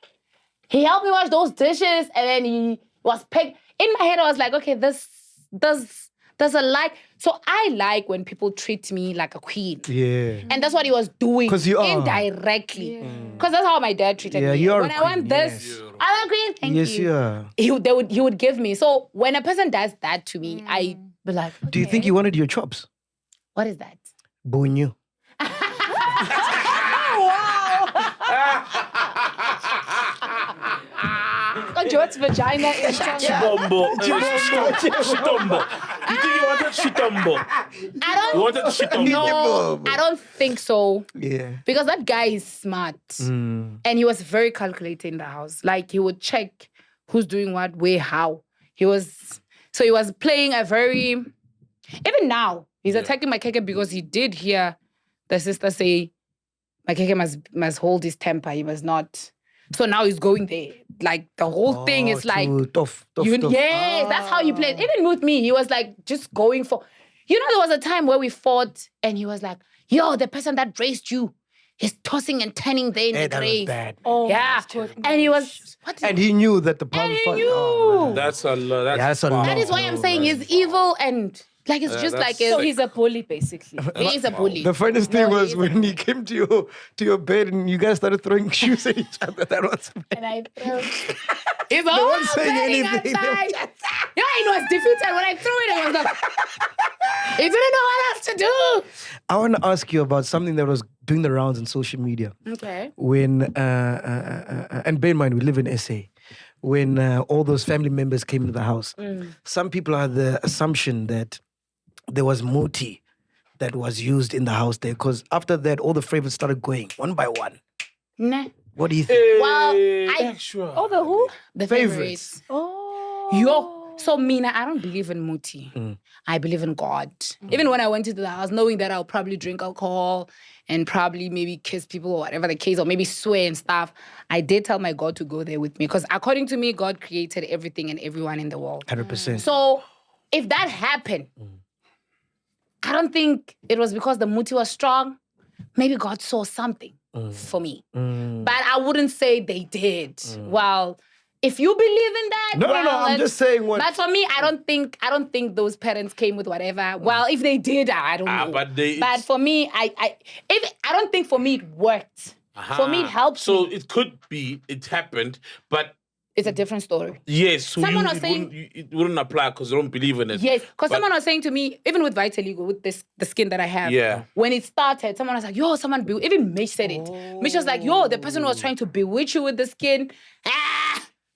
He helped me wash those dishes, and then he was picked. In my head, I was like, okay, this does a like. So I like when people treat me like a queen. Yeah. And that's what he was doing. 'Cause you are. Indirectly. Because that's how my dad treated me. you're when a I want queen, this, I'm a queen. Thank you. Yes, you are. He would give me. So when a person does that to me, I be like, Do you think you wanted your chops? what is that? Bunyu. George's vagina is Chitombo. Chitombo. You think you wanted Chitombo? I don't You wanted Chitombo? No, I don't think so. Yeah. Because that guy is smart. And he was very calculated in the house. Like he would check who's doing what, where, how. He was playing a very, even now, he's attacking MacG because he did hear the sister say, MacG must hold his temper, he must not. So now he's going there. Like the whole thing is like, tough. yes, that's how he played. Even with me, he was like just going for, there was a time where we fought and he was like, yo, the person that raised you is tossing and turning there in the That was grave. bad. Oh, Yeah. And he was, what? And he knew that the And he fund. knew. Oh, man. That's a lot. That's a lot. That is why I'm saying he's evil and Like it's just like So he's a bully, basically. he is a bully. The funniest thing No, he was is when he came to your bed and you guys started throwing shoes at each other. That was And I threw. It's all weren't saying burning anything. outside. Yeah, it was defeated when I threw it. I was like, he didn't know what else to do. I want to ask you about something that was doing the rounds on social media. Okay. When and bear in mind we live in SA. When all those family members came into the house, some people had the assumption that there was Moti that was used in the house there, because after that all the favorites started going one by one. Nah. What do you think? Well, Oh, the who? the Favorites. favorites. Oh. So Mina, I don't believe in Muti. I believe in God. Even when I went into the house, knowing that I'll probably drink alcohol and probably maybe kiss people or whatever the case, or maybe swear and stuff, I did tell my God to go there with me. Because according to me, God created everything and everyone in the world. 100%. So if that happened, I don't think it was because the Muti was strong. Maybe God saw something for me. But I wouldn't say they did. Well, if you believe in that, No, well, I'm just saying what. but for me, I don't think those parents came with whatever. Well, if they did, I don't know. But for me, I don't think for me it worked. For me, it helped. So me. it could be, it happened, but It's a different story. yes, so Someone you, was it, saying- wouldn't, it wouldn't apply because you don't believe in it. Yes, because But- someone was saying to me, even with Vitiligo, with the skin that I have, Yeah. when it started, someone was like, yo, even Mitch said it. Mitch was like, yo, the person was trying to bewitch you with the skin.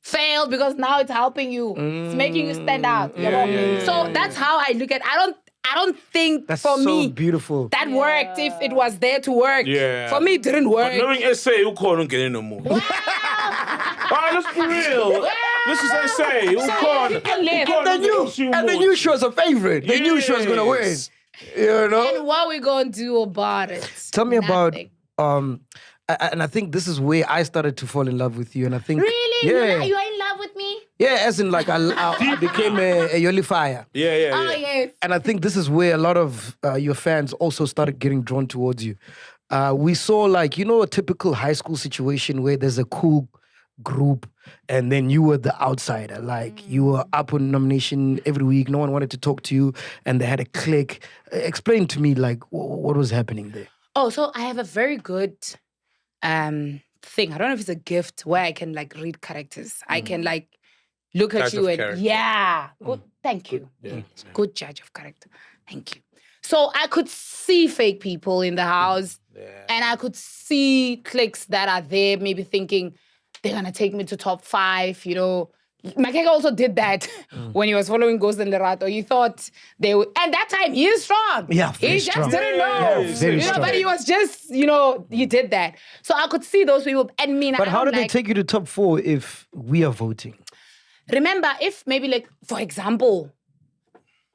Failed because now it's helping you. It's making you stand out. So that's how I look at it. I don't think That's for so me beautiful. that worked if it was there to work. Yeah. For me, it didn't work. But knowing SA, you can't get in no more. Oh, let's be real. This is SA. You can't. people live. And the new show's a favorite. The new show's gonna win. Yes. You know. And what we gonna do about it? Tell me Nothing. about and I think this is where I started to fall in love with you. And I think Really? yeah, You are in love with me? yeah, as in like I became a Yolifier. Yeah. Oh, yes. And I think this is where a lot of your fans also started getting drawn towards you. We saw like, you know, a typical high school situation where there's a cool group and then you were the outsider. Like you were up on nomination every week. No one wanted to talk to you and they had a clique. Explain to me like what was happening there. Oh, so I have a very good thing. I don't know if it's a gift where I can like read characters. I can like look at Judge you of and character. yeah. Good. Thank you. Yeah. Good judge of character. Thank you. So I could see fake people in the house and I could see cliques that are there maybe thinking they're gonna take me to top 5, you know. MacG also did that when he was following Ghost and Lerato. He thought they would, and that time he is strong. Yeah, he very just strong. didn't know. Yeah, very You know, strong. but he was just, you know, he did that. So I could see those people and me. But how did they take you to top 4 if we are voting? Remember, if maybe like, for example,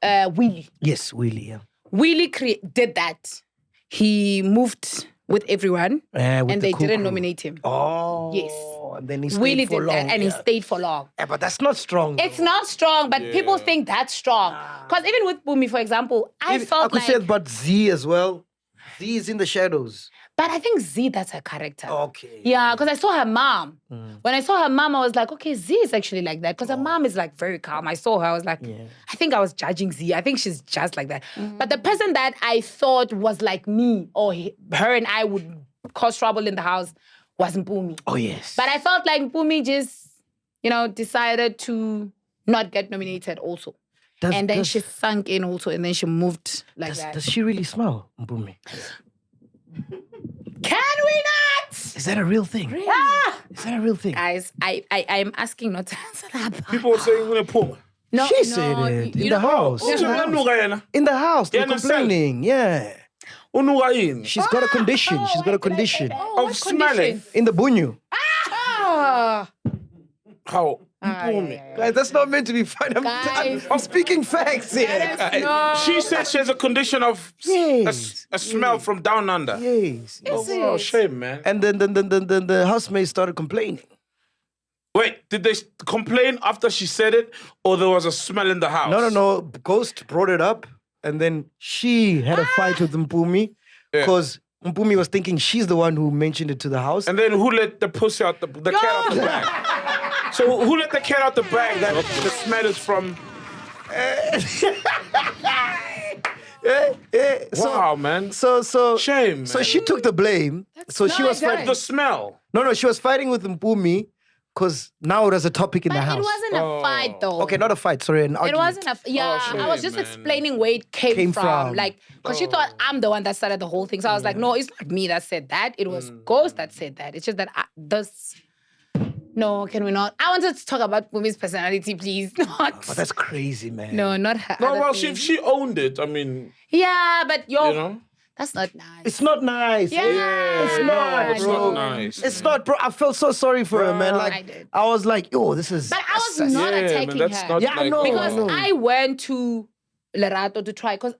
Willie. Yes, Willie, yeah. Willie did that. He moved with everyone With and the they cool didn't crew. nominate him. Oh. Yes. And then he stayed Willie for did long. that and he stayed for long. Yeah, but that's not strong. It's not strong, but people think that's strong. Because even with Bumi, for example, I I felt could like... say about Z as well. Z is in the shadows. But I think Z, that's her character. Okay. Yeah, because I saw her mom. When I saw her mom, I was like, okay, Z is actually like that. Because her mom is like very calm. I saw her, I was like, I think I was judging Z. I think she's just like that. But the person that I thought was like me, or her and I would cause trouble in the house, was Mpumi. Oh, yes. But I felt like Mpumi just, you know, decided to not get nominated also. And then she sunk in also, and then she moved like that. Does she really smell, Mpumi? Can we not? Is that a real thing? Ah! Is that a real thing? Guys, I am asking not to answer that. People were saying, "We're poor." No, She no, said it you in the know- house. Oh, so you know, Guyana. In the house, they're Yeah, no, complaining. Yeah. Oh, no, Guyana. She's got a condition. She's got a condition. Oh, Of smelling. In the bunyu. Ah! How? Guys, that's not meant to be funny. Guys. I'm speaking facts here, guys. No. She said she has a condition of Yes. a smell from down under. Yes. Oh, shame, man. And then the housemates started complaining. Wait, did they complain after she said it, or there was a smell in the house? No. Ghost brought it up, and then she had a fight with Mpumi because Mpumi was thinking she's the one who mentioned it to the house. And then who let the pussy out the cat out the bag? So who let the cat out the bag that the smell is from Wow, man. So Shame, So man. she took the blame. So she No, was I fighting. The smell. No, she was fighting with Mpumi because now it was a topic in the But house. it wasn't a fight though. Okay, not a fight. Sorry, an argument. It wasn't a. Yeah, shame, I was just man. explaining where it came from. from. Like, because she thought I'm the one that started the whole thing. So I was like, no, it's not me that said that. It was Ghost that said that. It's just that No, can we not? I wanted to talk about Pumi's personality, please. Not. But that's crazy, man. No, not her. No, other well, things. she owned it. I mean, Yeah, but yo, you know. that's not nice. It's not nice. Yeah, It's not, it's bro. not nice. It's not, bro. I felt so sorry for her, man. I Like, did. I was like, yo, this is. But I was not attacking man, that's her. not Yeah, I like, know. Because no. I went to Lerato to try. Because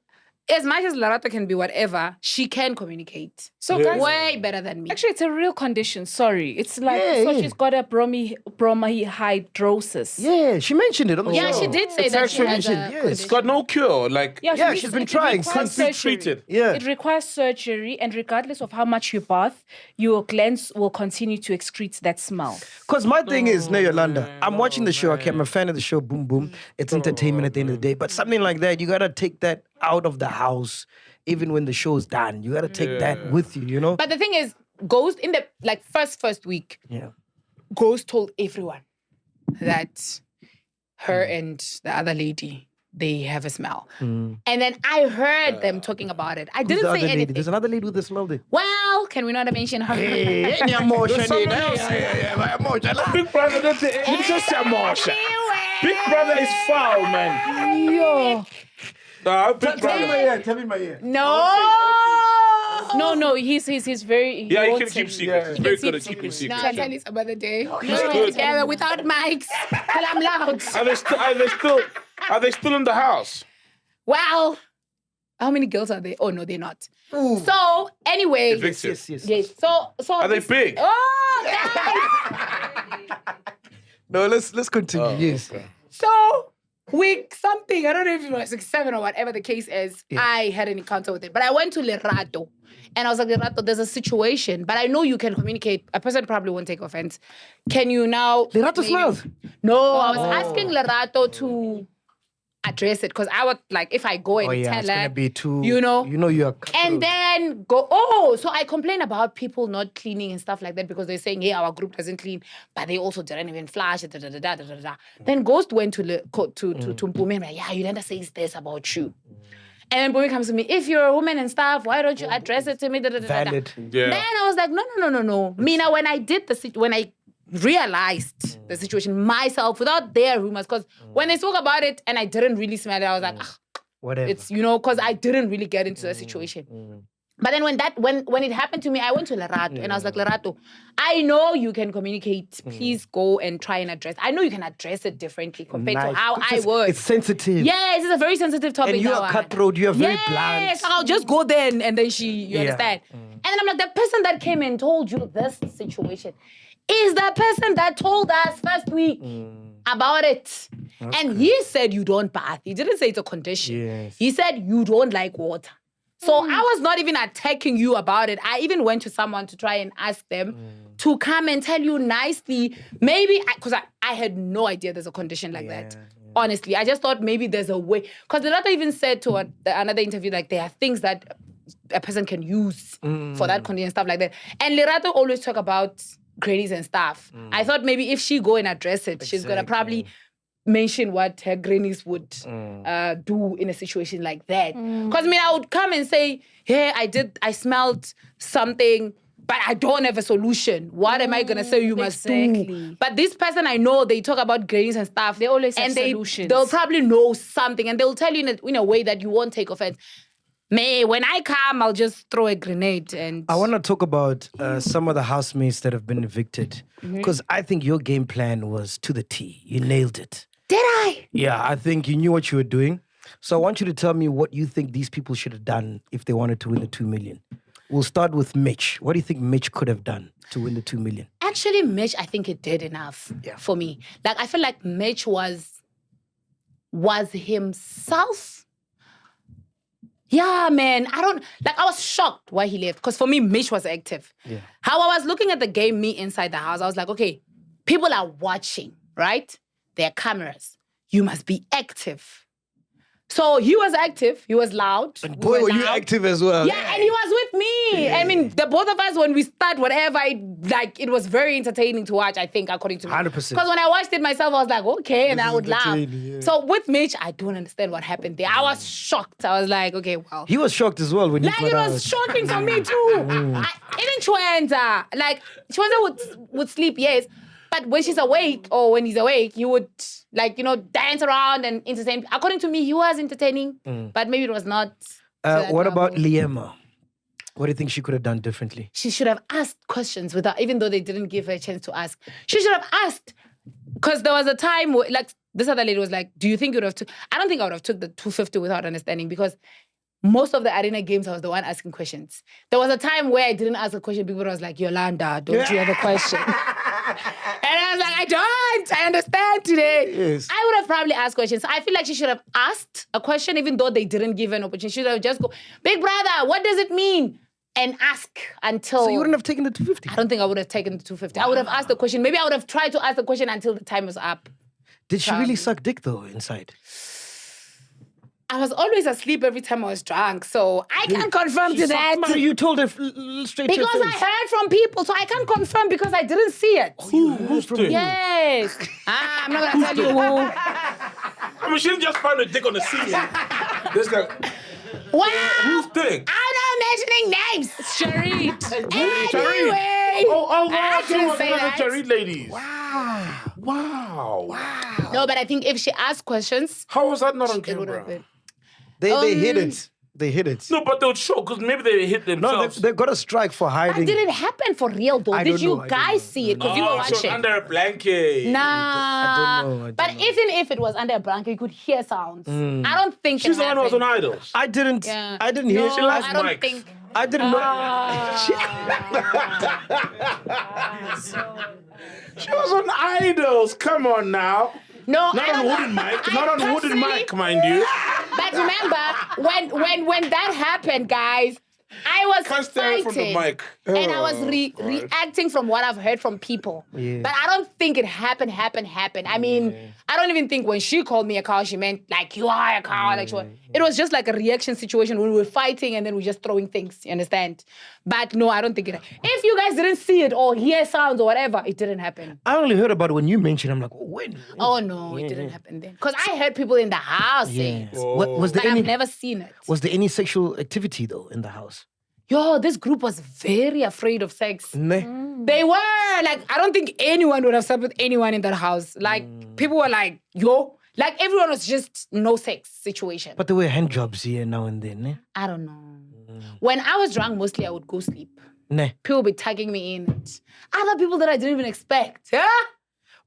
as much as Lerato can be whatever, she can communicate. So guys, Way better than me. actually, it's a real condition. Sorry, it's like Yeah. she's got a bromhydrosis. Yeah, she mentioned it on the Yeah, show. she did say It's that she actually has a mentioned, yes. It's got no cure. Like, Yeah, she she's needs- been it trying requires since we surgery. treated. Yeah. It requires surgery, and regardless of how much you bath, your glands will continue to excrete that smell. Because my thing is, no, Yolanda, I'm watching the show. Okay, I'm a fan of the show. Boom, boom. It's entertainment at the end of the day. But something like that, you gotta take that out of the house, even when the show's done. You gotta take that with you. You know? But the thing is, Ghost in the first week, Yeah. Ghost told everyone that her and the other lady, they have a smell. And then I heard them talking about it. I Who's didn't the say other lady? anything. There's another lady with a smell there. Well, can we not mention her? Big brother, that's it's just emotion. Big brother is foul, man. Yo. Big brother. Tell me in my ear. No, he's very. Yeah, he won't can tell keep you. secrets. He's very good at keeping No, secrets. I'll tell you some other day. good. We're together without mics. But I'm loud. Are they still in the house? Well, how many girls are there? Oh, no, they're not. So, anyway. Evicted. Yes. So Are they big? Oh, No, let's continue. Yes. Okay. So, week something, I don't know if it was 6-7 or whatever the case is, I had an encounter with it. But I went to Lerato and I was like, Lerato, there's a situation, but I know you can communicate. A person probably won't take offense. Can you now... Lerato maybe- smells. No, I was asking Lerato to address it because I would like, if I go and tell it's her, gonna be too. you know, you're. and then go, so I complain about people not cleaning and stuff like that because they're saying, hey, our group doesn't clean, but they also didn't even flush, da, da, da, da, da, da, da. Then Ghost went to Mpumi and like, yeah, Yolanda says this about you. And then Mpumi comes to me, if you're a woman and stuff, why don't you address it to me? Da, da, da, da, da. Valid. Yeah. Then I was like, no. Mina, when I did when I realized the situation myself without their rumors, because when they spoke about it and I didn't really smell it, I was like, Whatever. it's, because I didn't really get into the situation. But then when it happened to me, I went to Lerato and I was like, Lerato, I know you can communicate. Please go and try and address. I know you can address it differently compared to how I work. It's sensitive. Yes, it's a very sensitive topic. And you that are one. cutthroat. You are very Yes, blunt. I'll just go there and then you understand. And then I'm like, the person that came and told you this situation is the person that told us first week about it. Okay. And he said you don't bath. He didn't say it's a condition. Yes. He said you don't like water. So I was not even attacking you about it. I even went to someone to try and ask them to come and tell you nicely. Maybe, because I had no idea there's a condition like that. Honestly, I just thought maybe there's a way. Because the doctor even said to another interview, like there are things that a person can use for that condition, stuff like that. And Lerato always talk about grannies and stuff. I thought maybe if she go and address it, she's going to probably mention what her grannies would do in a situation like that. Because I would come and say, hey, I smelled something, but I don't have a solution. What am I going to say you must do? But this person I know, they talk about grannies and stuff. They always have solutions. They'll probably know something and they'll tell you in a way that you won't take offense. When I come, I'll just throw a grenade. And I want to talk about some of the housemates that have been evicted. Because I think your game plan was to the T. You nailed it. Did I? Yeah, I think you knew what you were doing. So I want you to tell me what you think these people should have done if they wanted to win the 2 million. We'll start with Mitch. What do you think Mitch could have done to win the 2 million? Actually, Mitch, I think it did enough for me. Like, I feel like Mitch was himself. Yeah, man. I was shocked why he left. Because for me, Mitch was active. Yeah. How I was looking at the game, me inside the house, I was like, okay, people are watching, right? There are cameras. You must be active. So he was active. He was loud. And boy, were you loud. active as well. Yeah, and he was with me. I mean, the both of us, when we start whatever, it was very entertaining to watch, I think, according to me. 100%. Because when I watched it myself, I was like, okay, and I would laugh. entertaining, yeah. So with Mitch, I don't understand what happened there. I was shocked. I was like, okay, wow. He was shocked as well when he Like, got it out. was shocking for me too. Even Chwenza, would sleep, yes. But when she's awake or when he's awake, he would dance around and entertain. According to me, he was entertaining, but maybe it was not. What about Liema? What do you think she could have done differently? She should have asked questions even though they didn't give her a chance to ask. She should have asked. Because there was a time where, this other lady was like, do you think you would have took... I don't think I would have took the 250 without understanding, because most of the arena games, I was the one asking questions. There was a time where I didn't ask a question. People was like, Yolanda, don't you have a question? And I was like, I don't. I understand today. Yes. I would have probably asked questions. I feel like she should have asked a question, even though they didn't give her an opportunity. She should have just go, big brother, what does it mean? And ask until... So you wouldn't have taken the 250? I don't think I would have taken the 250. I would have asked the question. Maybe I would have tried to ask the question until the time was up. Did she really suck dick though inside? I was always asleep every time I was drunk, so I can't confirm to that. So you told her straight to Because your I face. heard from people, so I can't confirm because I didn't see it. Who's dick? Yes. I'm not going to tell you who. I mean, she didn't just find a dick on the ceiling. There's like, Wow. who's dick? I'm not mentioning names. Sharit. Charit. Anyway. I I didn't was say one of that. the Charit ladies. Wow. Wow. No, but I think if she asked questions, How was that not on it would have camera? been. They hid it. They hid it. No, but they would show, because maybe they hit No, themselves. they got a strike for hiding. But did it happen for real though? I Did don't you know, I don't guys know. see it? Because you were So watching. under a blanket. Nah. I don't know. But even if it was under a blanket, you could hear sounds. I don't think She's it the one who was on happened. Idols. I didn't. Yeah. I didn't hear. No, She loves I don't mics. think. I didn't know. She was on Idols. Come on now. No, Not I on don't wooden know. mic. I Not on wooden personally- mic, mind you. But remember, when that happened, guys, I was Can't stand from the fighting. mic. And I was Oh, God. reacting from what I've heard from people. Yeah. But I don't think it happened. I mean, I don't even think when she called me a cow, she meant like, you are a cow. Like, it was just like a reaction situation when we were fighting and then we were just throwing things, you understand? But no, I don't think it. If you guys didn't see it or hear sounds or whatever, it didn't happen. I only heard about it when you mentioned. I'm like, oh, when? Oh no, it didn't happen then. Because I heard people in the house saying it. Was there But any? I've never seen it. Was there any sexual activity though in the house? Yo, this group was very afraid of sex. Ne? They were like, I don't think anyone would have slept with anyone in that house. Like, people were like, yo. Like, everyone was just no sex situation. But there were hand jobs here now and then. Ne? I don't know. When I was drunk, mostly I would go sleep. Ne? People would be tagging me in. Other people that I didn't even expect. Yeah?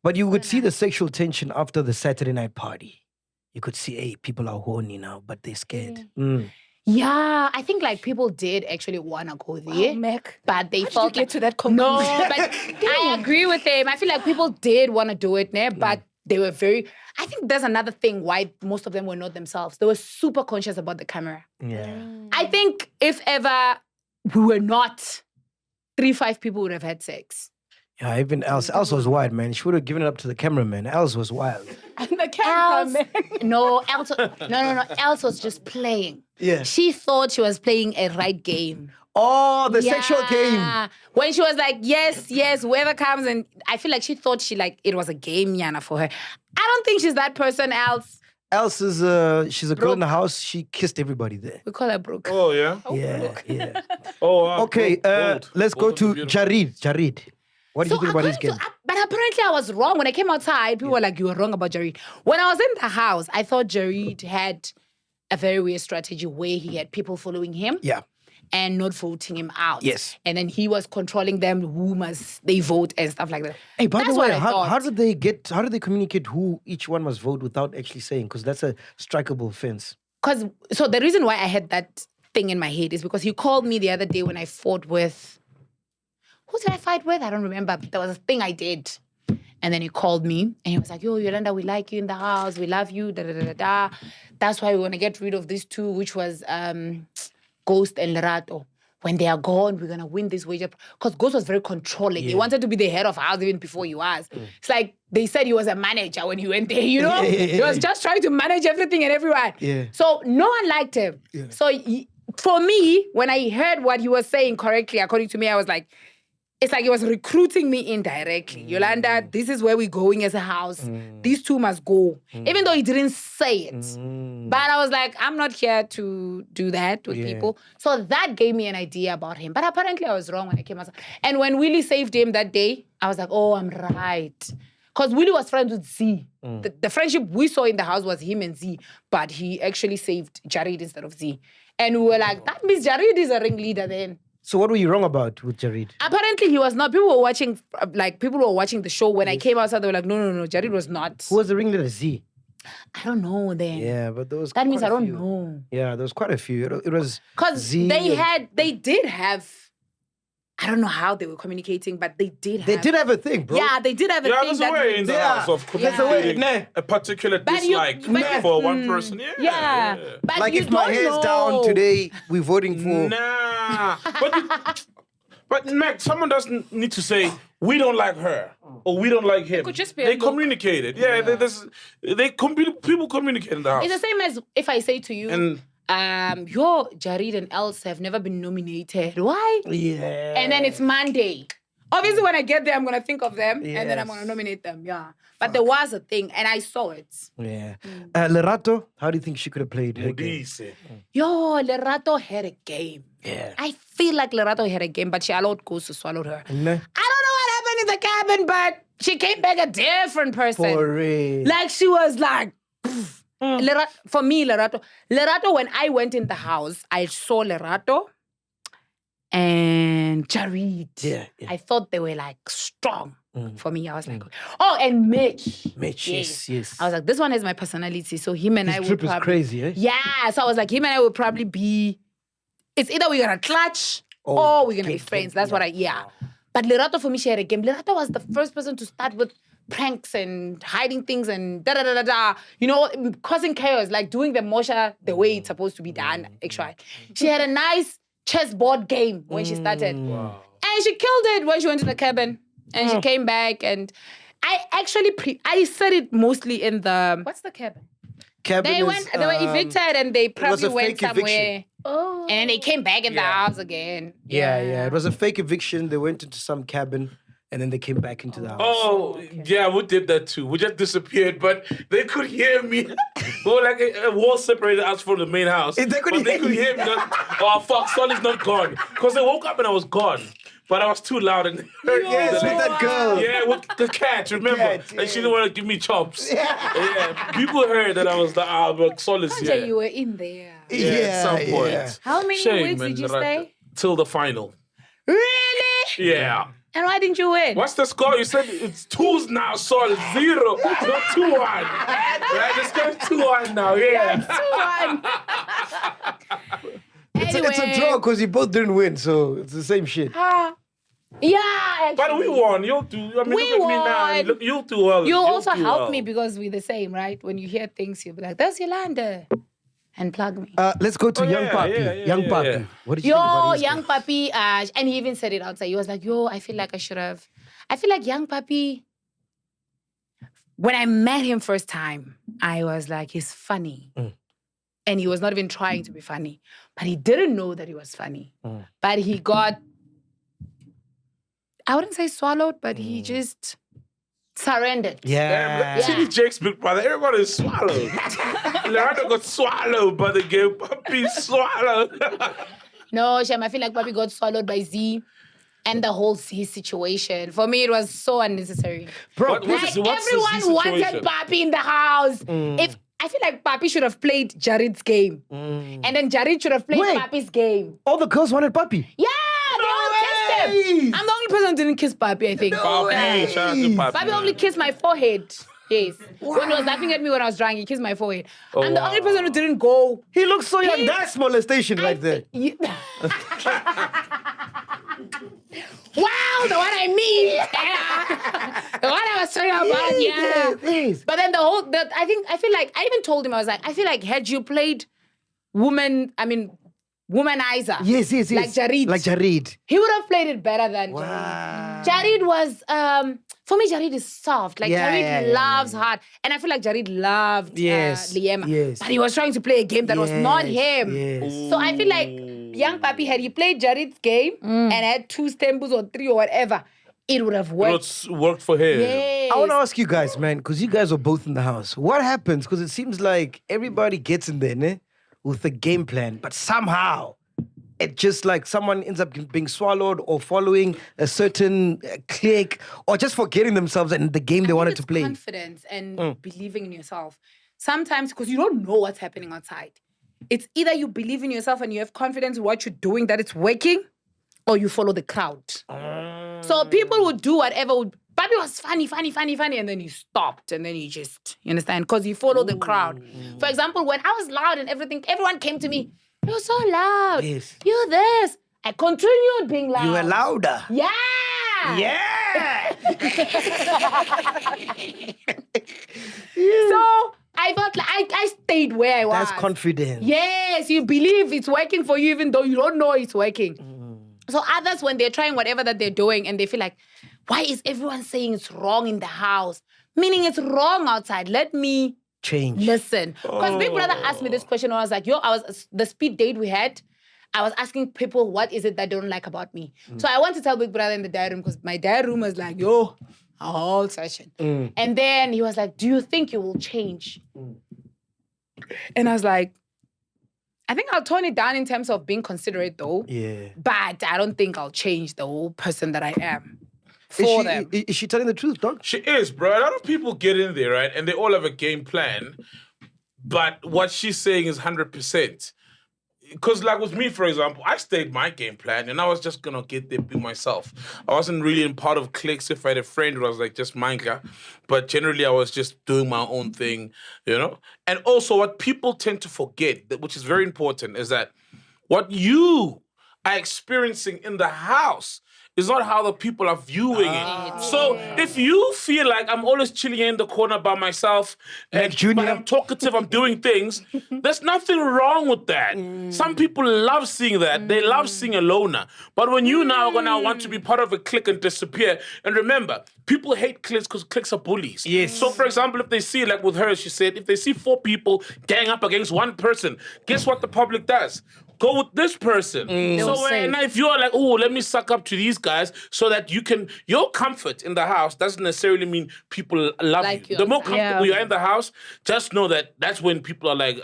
But you would see the sexual tension after the Saturday night party. You could see, hey, people are horny now, but they're scared. Yeah, I think like people did actually want to go there. Mac. But they How did felt you get like, to that no, conclusion? but I agree with him. I feel like people did want to do it, né? But they were I think there's another thing why most of them were not themselves. They were super conscious about the camera. Yeah. I think if ever we were not, 3-5 people would have had sex. Yeah, even Else was wild, man. She would have given it up to the cameraman. Else was wild. And the Else, cameraman. no, Else was just playing. Yeah. She thought she was playing a right game. Oh, the sexual game. Yeah. When she was like, yes, whoever comes, and I feel like she thought it was a game, Yana, for her. I don't think she's that person, Else. Else is she's a girl in the house. She kissed everybody there. We call her Brooke. Oh, yeah? Yeah. Oh, wow. Okay, Bold. let's go Bold to and beautiful. Jarid. What did you think about his game? But apparently I was wrong. When I came outside, people were like, you were wrong about Jarid. When I was in the house, I thought Jarid had a very weird strategy where he had people following him. Yeah. And not voting him out. Yes. And then he was controlling them, who must they vote and stuff like that. Hey, by That's the what way, I how thought. did they communicate who each one must vote without actually saying? Because that's a strikeable offense. So the reason why I had that thing in my head is because he called me the other day when I fought with... Who did I fight with? I don't remember. But there was a thing I did. And then he called me and he was like, yo, Yolanda, we like you in the house. We love you. Da, da, da, da, da. That's why we want to get rid of these two, which was Ghost and Lerato. when they are gone, we're gonna win this wager. Because Ghost was very controlling. He wanted to be the head of house even before he was. It's like they said he was a manager when he went there, you know? He was just trying to manage everything and everyone. Yeah. So no one liked him. Yeah. So for me, when I heard what he was saying correctly, according to me, I was like, it's like he was recruiting me indirectly. Yolanda, this is where we're going as a house. These two must go. Even though he didn't say it. But I was like, I'm not here to do that with people. So that gave me an idea about him. But apparently I was wrong when I came out. And when Willie saved him that day, I was like, oh, I'm right. Because Willie was friends with Z. The friendship we saw in the house was him and Z. But he actually saved Jared instead of Z. And we were like, that means Jared is a ringleader then. So what were you wrong about with Jared? Apparently he was not. People were watching the show. When I came outside, they were like, no, Jared was not. Who was the ringleader? Z. I don't know then. Yeah, but there was That means quite I a don't few. know. Yeah, there was quite a few. It was Because Z they did have, I don't know how they were communicating, but they did have. They did have a thing, bro. Yeah, they did have a thing. there's a way in the house of communicating a particular dislike for one person. Yeah. But Like you if my don't hair's know. down today, we're voting for. Nah. But Mac, someone doesn't need to say, we don't like her or we don't like him. could just be a they look. communicated. People communicate in the house. It's the same as if I say to you, And your Jared and Else have never been nominated. Why? Yeah. And then it's Monday. Obviously, when I get there, I'm going to think of them and then I'm going to nominate them. Yeah. But there was a thing and I saw it. Yeah. Lerato, how do you think she could have played her game? Yo, Lerato had a game. Yeah. I feel like Lerato had a game, but she allowed Ghost to swallow her. No. I don't know what happened in the cabin, but she came back a different person. For real. Like she was like, for me, Lerato, when I went in the house, I saw Lerato and Jared. Yeah. I thought they were like strong for me. I was like, oh, and Mitch. Yes. I was like, this one is my personality. So him and I His would trip is probably. crazy, eh? Yeah. So I was like, him and I would probably be. It's either we're gonna clutch or we're gonna be friends. That's what But Lerato for me, she had a game. Lerato was the first person to start with pranks and hiding things and da-da-da-da-da. You know, causing chaos, like doing the Mosha the way it's supposed to be done, actually. She had a nice chessboard game when she started. Wow. And she killed it when she went to the cabin. And she came back and I actually, I said it mostly in the... What's the cabin? Cabin They were evicted and they probably a went fake somewhere. eviction. Oh. And then they came back in the house again. Yeah. It was a fake eviction. They went into some cabin and then they came back into the house. Oh, yeah, we did that too. We just disappeared, but they could hear me. We were like a wall separated us from the main house. They could hear me. Oh, fuck, Sonny's not gone. Because they woke up and I was gone. But I was too loud and heard Yes, with that girl. Yeah, with the cat, remember? And she didn't want to give me chops. Yeah. People heard that I was but Sol is here. You were in there. Yeah, at some point. Yeah. How many Shame, weeks man, did you that I- stay? Till the final. Really? Yeah. And why didn't you win? What's the score? You said it's 2 now, Sol. 0. Not 2-1. Right? The score's 2-1 now. Yeah. 2-1. It's a draw because you both didn't win, so it's the same shit. Yeah, But actually. we won. You do. I mean, We look at me now. won. Look, you do well. You also do help well. me because we're the same, right? When you hear things, you'll be like, "That's Yolanda," and plug me. Let's go to Oh, Young yeah, Papi. yeah, Young yeah, Papi. yeah. What did you think about Yo, his young game? puppy, and he even said it outside. He was like, "Yo, I feel like I should have." I feel like young puppy. When I met him first time, I was like, "He's funny." And he was not even trying to be funny. But he didn't know that he was funny. But he got, I wouldn't say swallowed, but he just surrendered. Yeah. See Jake's big brother. Everybody is swallowed. Leonardo got swallowed by the game. Puppy swallowed. No, Shem, I feel like Papi got swallowed by Z and the whole Z situation. For me, it was so unnecessary. Bro, What- Like, what's the everyone Z wanted situation? Papi in the house. If I feel like Papi should have played Jared's game. And then Jared should have played Wait. Papi's game. all the girls wanted Papi. Yeah, they all kissed him. I'm the only person who didn't kiss Papi, I think. Papi, shout out to Papi. Papi only kissed my forehead. Yes. When he was laughing at me when I was drunk, he kissed my forehead. Oh, I'm the only person who didn't go. He looks so young. That's molestation right there. Wow, the one I mean. Yeah. The one I was talking about, yeah. Yes. But then I feel like, I even told him, I was like, I feel like had you played woman, I mean, womanizer. Yes. Like Jared. Like Jared. He would have played it better than Wow. Jared. Jared was, for me, Jared is soft. Like, Yeah, Jared loves hard. And I feel like Jared loved Liema. Yes. But he was trying to play a game that was not him. Yes. So I feel like young Papi, had he played Jared's game and had 2 stembos or 3 or whatever, it would have worked. It's worked for him. Yes. I want to ask you guys, man, because you guys are both in the house. What happens? Because it seems like everybody gets in there, né, with a game plan, but somehow it just like someone ends up being swallowed or following a certain clique or just forgetting themselves and the game they wanted to play. Confidence and believing in yourself. Sometimes, because you don't know what's happening outside. It's either you believe in yourself and you have confidence in what you're doing, that it's working, or you follow the crowd. So people would do whatever. Papi was funny, and then he stopped, and then he just, you understand? Because he followed the crowd. For example, when I was loud and everything, everyone came to me. You're so loud. Yes. You're this. I continued being loud. You were louder. Yeah. Yeah. So I felt like I stayed where I was. That's confidence. Yes, you believe it's working for you even though you don't know it's working. So others, when they're trying whatever that they're doing and they feel like, why is everyone saying it's wrong in the house? Meaning it's wrong outside. Let me Change. listen. Because Big Brother asked me this question when I was like, the speed date we had, I was asking people, what is it that they don't like about me? So I want to tell Big Brother in the diary room because my diary room was like, a whole session. And then he was like, do you think you will change? And I was like, I think I'll tone it down in terms of being considerate though. Yeah. But I don't think I'll change the whole person that I am for them. Is she telling the truth, dog? She is, bro. A lot of people get in there, right? And they all have a game plan. But what she's saying is 100%. Because like with me, for example, I stayed my game plan and I was just going to get there, be myself. I wasn't really in part of cliques. If I had a friend, it was like just Minecraft. But generally, I was just doing my own thing, you know? And also what people tend to forget, which is very important, is that what you are experiencing in the house is not how the people are viewing it. So if you feel like I'm always chilling in the corner by myself, and but I'm talkative, I'm doing things, there's nothing wrong with that. Some people love seeing that. They love seeing a loner. But when you now are gonna want to be part of a clique and disappear, and remember, people hate cliques because cliques are bullies. Yes. So for example, if they see, like with her, she said, if they see 4 people gang up against one person, guess what the public does? Go with this person. So if you're like, oh, let me suck up to these guys so that you can, your comfort in the house doesn't necessarily mean people love Like you. you. The more comfortable you're in the house, just know that that's when people are like,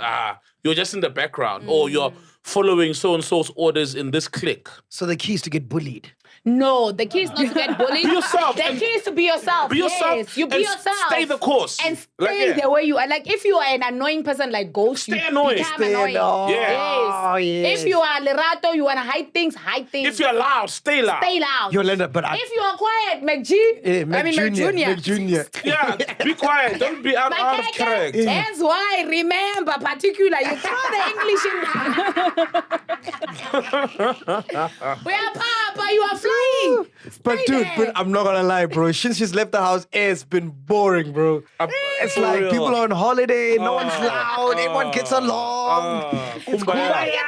you're just in the background or you're following so-and-so's orders in this clique. So the key is to get bullied. No, the key is not to get bullied. Be yourself. The key is to be yourself. Be yourself. Yes, you be and yourself. Stay the course. And stay the way you are. Like, if you are an annoying person like Ghost, Stay you annoying. become Stay annoying. annoying. Yeah. Yes. Oh, yes. If you are Lerato, you want to hide things, hide things. If you're loud, stay loud. Stay loud. Yolanda, but If you are quiet, MacG, MacG Junior. Yeah, be quiet. Don't be out of character. That's why, remember, particular, you throw the English in. We are Papa, you are flying. But Stay dude, there. but I'm not gonna lie, bro. Since she's left the house, it's been boring, bro. It's For like real. people are on holiday, no one's loud, everyone gets along. Kumbaya.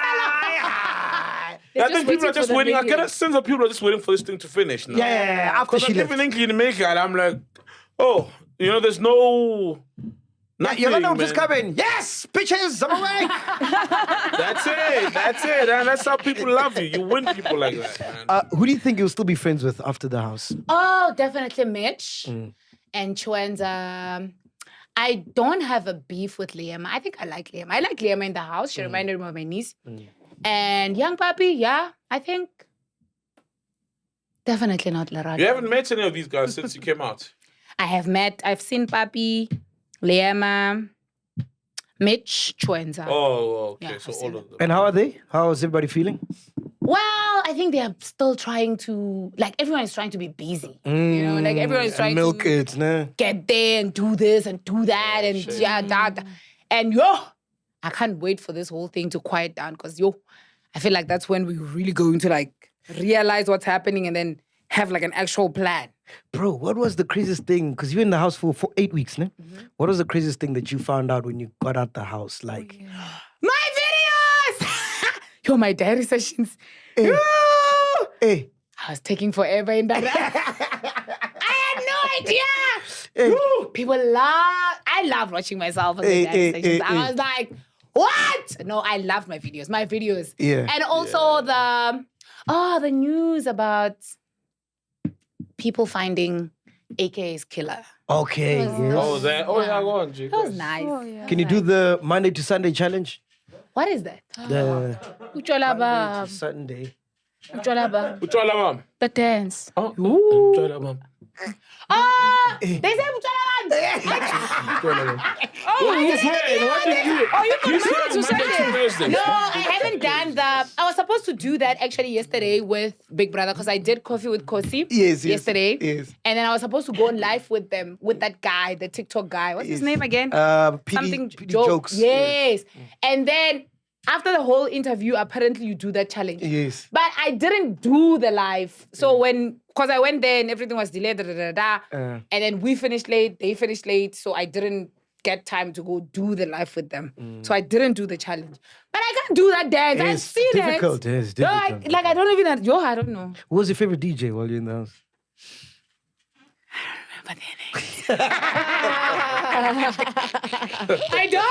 I think people are just waiting. I get a sense of people are just waiting for this thing to finish now. Yeah, after Because she I left. live in England, Jamaica, and I'm like, oh, you know, there's no... Nothing, Yolanda will just man. come in. Yes, bitches, I'm awake. That's it. And that's how people love you. You win people like that, man. Who do you think you'll still be friends with after the house? Oh, definitely Mitch and Chwenza. I don't have a beef with Liam. I think I like Liam. I like Liam in the house. She reminded me of my niece. And Young Papi, yeah, I think definitely not Lerato. You haven't met any of these guys since you came out. I've seen Papi, Liam, Mitch, Chwenza. Oh, okay. Yeah, so I've seen all of them. And how are they? How is everybody feeling? Well, I think they are still trying to, like, everyone is trying to be busy. You know, like, everyone is trying milk to it, nah. get there and do this and do that and that. And I can't wait for this whole thing to quiet down because I feel like that's when we really going to like realize what's happening and then have like an actual plan. Bro, what was the craziest thing? Because you were in the house for 8 weeks, né? What was the craziest thing that you found out when you got out the house? Like, My videos! Yo, my diary sessions. Hey. Yo! Hey. I was taking forever in that. I had no idea. Hey. People love. I love watching myself on the diary sessions. I was like, what? No, I loved my videos. Yeah. And also the news about people finding AK's killer. Okay. Yes. Oh, that. Oh, yeah, go on, G. That was nice. Can you do the Monday to Sunday challenge? What is that? The Utshwala Monday ba- to Sunday. utshwala ba- Utshwala, mom. the dance. Oh, Utshwala, mom. They say Buchalaban. Oh, you said, what did you? Oh, you You could said Monday to Thursday. No, I haven't done I was supposed to do that actually yesterday with Big Brother because I did Coffee with Kosi yesterday. Yes. And then I was supposed to go live with them, with that guy, the TikTok guy. What's his name again? Something PD jokes. jokes. Yes. And then after the whole interview, apparently you do that challenge. Yes. But I didn't do the live. So because I went there and everything was delayed, and then we finished late, they finished late, so I didn't get time to go do the live with them. So I didn't do the challenge. But I can't do that dance. I've It's seen difficult. it. It's No, difficult. I don't even, I don't know. Who was your favorite DJ while you're in the house? But then I don't.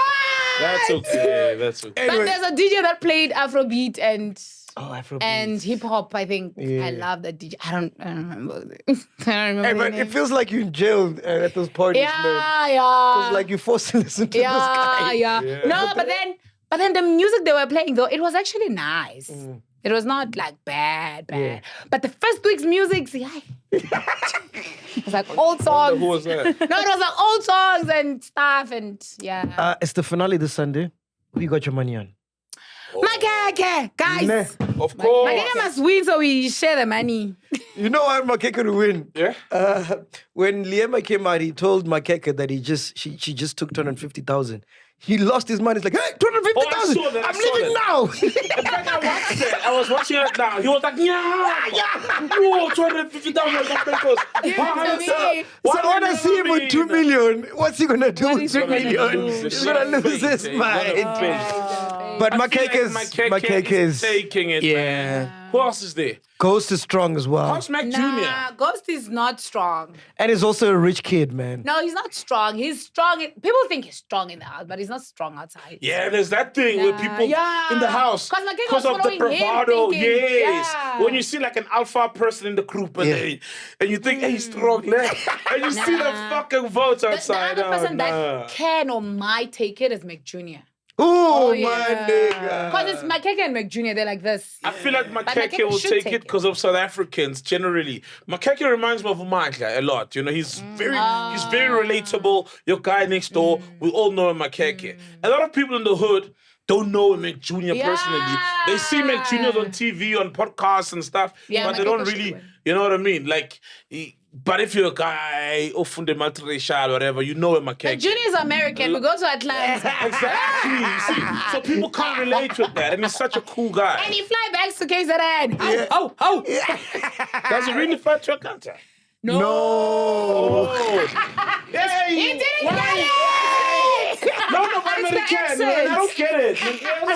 That's okay. That's okay. But there's a DJ that played Afrobeat and Afrobeat. hip hop. I think Yeah. I love that DJ. I don't remember. I don't remember. Hey, the but name. it feels like you're in jail at those parties, man. Yeah. It's like you're forced to listen to this guy. Yeah. No, but then the music they were playing though, it was actually nice. It was not like bad. Yeah. But the first week's music, it was like old songs. Who was that? No, it was like old songs and stuff and yeah. It's the finale this Sunday. Who you got your money on? MacG, guys. Nah. Of course. MacG must win so we share the money. You know why Makeke will win? Yeah? When Liema came out, he told Makeke that she just took 250,000. He lost his mind. He's like, hey, 250,000. Oh, I saw that, I I'm saw leaving that. now. In fact, I watched it. I was watching it now. He was like, yeah. Whoa, 250,000. So when I see him with 2 million, what's he gonna do with is 2 he gonna million? do? He's gonna lose his mind. But Makeke is taking it. yeah. Man. Who else is there? Ghost is strong as well. How's MacG Nah, Jr.? Ghost is not strong. And he's also a rich kid, man. No, he's not strong. He's strong. People think he's strong in the house, but he's not strong outside. Yeah, there's that thing where people in the house 'Cause MacG because was of the following him, bravado. thinking, Yes, yeah. when you see like an alpha person in the group and you think, hey, he's strong, man. And you see the fucking votes The outside. other person nah. that can or might take it is MacG Jr. Oh, my yeah. nigga. Because it's MacG and MacG Jr. They're like this. I feel like But MacG MacG will should take take it because of South Africans generally. MacG reminds me of MacG a lot. You know, he's very relatable. Your guy next door, we all know him, MacG. A lot of people in the hood don't know MacG Jr. personally. They see MacG Jr. on TV, on podcasts and stuff, Yeah, but they MacG don't should really, win. you know what I mean? Like, but if you're a guy, often the multiracial, whatever, you know him, MacG. MacG Jr. is American. We go to Atlanta. Exactly. You see? So people can't relate with that, and he's such a cool guy. And he fly back to KZN. Oh. Does he really fly to Atlanta? No. Oh. Hey, He didn't why? get it. No, American. accent. Man, I don't get it.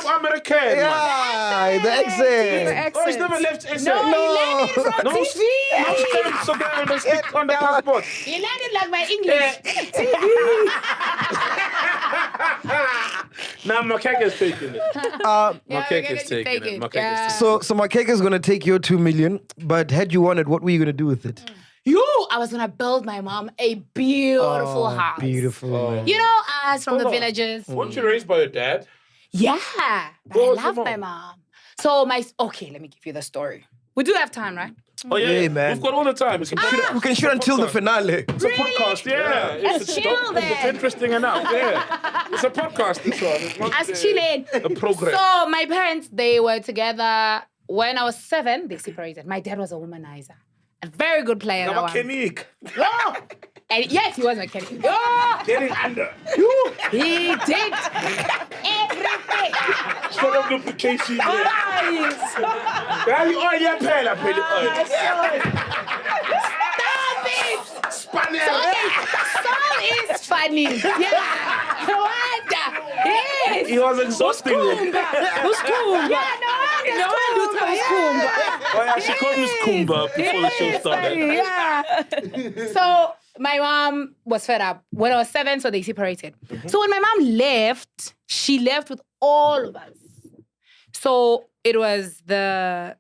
I'm American. Man. Yeah, the accent. Oh, he's never left SA. No, he landed from No, TV. no stamps so they don't stick on the passport. He landed like my English. Now MacG is taking it. MacG is taking it. MacG is taking it. So Makeke is gonna take your 2 million, but had you won it, what were you gonna do with it? I was gonna build my mom a beautiful house. Beautiful. Man. You know us from the Hold on. villages. Weren't you raised by your dad? Yeah, but What I was your love mom? my mom. So let me give you the story. We do have time, right? Oh yeah, Hey, man. We've got all the time. It's a We can shoot until the finale. It's a podcast, yeah. Let's If it's, chill if it's then. interesting enough, yeah. It's a podcast, this one. It's not Us chilling. a program. So my parents, they were together when I was 7. They separated. My dad was a womanizer, a very good player. Now, that one. mechanic. Oh! And yes, he was a mechanic. Oh! Getting under. He did everything. Sort of duplication. Yeah. Nice. Yeah, you oil your pen up with the oil. Stop it! Spaniel. Saul is funny. Yeah. Yolanda. Yes. He was exhausting. Who's cool? Yeah, no. Oh yeah, she called me Skumba before the show started. Yeah. So my mom was fed up. When I was 7, so they separated. So when my mom left, she left with all of us. So it was the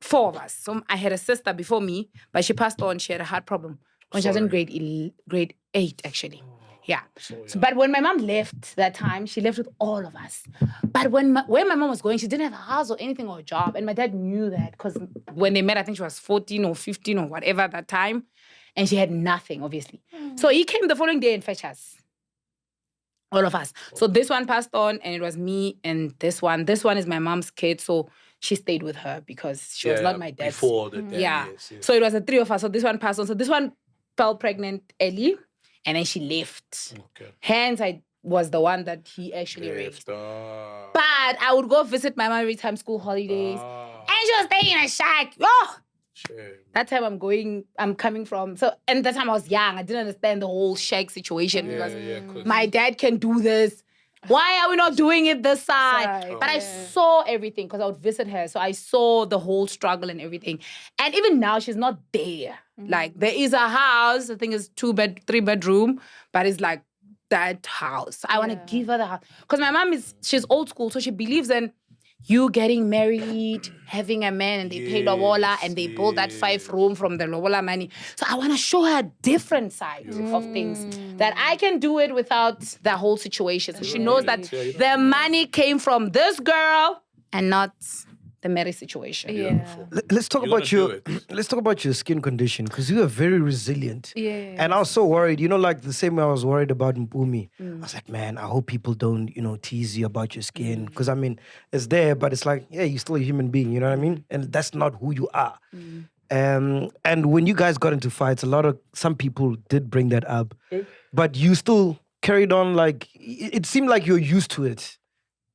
4 of us. So I had a sister before me, but she passed on. She had a heart problem when she was in grade 8, actually. Yeah. So, but when my mom left that time, she left with all of us. But where my mom was going, she didn't have a house or anything or a job. And my dad knew that because when they met, I think she was 14 or 15 or whatever at that time. And she had nothing, obviously. So he came the following day and fetched us. All of us. So this one passed on and it was me and this one. This one is my mom's kid. So she stayed with her because she was not my dad's. Before the dad, yes. So it was the 3 of us. So this one passed on. So this one fell pregnant early. And then she left. Okay. Hence, I was the one that he actually raised. But Ah. I would go visit my mom every time school holidays. And she was staying in a shack. Oh! Shame. That time I'm coming from. So, and that time I was young. I didn't understand the whole shack situation because my dad can do this. Why are we not doing it this side? But I saw everything because I would visit her. So I saw the whole struggle and everything. And even now, she's not there. Like, there is a house. I think it's 3 bedroom. But it's like that house. I want to give her the house. Because my mom she's old school. So she believes in you getting married, having a man, and they pay lobola, and they build that 5 room from the lobola money. So I want to show her a different side of things, that I can do it without the whole situation. So she knows that the money came from this girl and not the marriage situation. Let's talk about your skin condition, because you are very resilient. And I was so worried, like the same way I was worried about Mpumi. I was like, man, I hope people don't, tease you about your skin. Because I mean, it's there, but it's like, yeah, you're still a human being, you know what I mean? And that's not who you are. And when you guys got into fights, some people did bring that up, but you still carried on like, it seemed like you're used to it.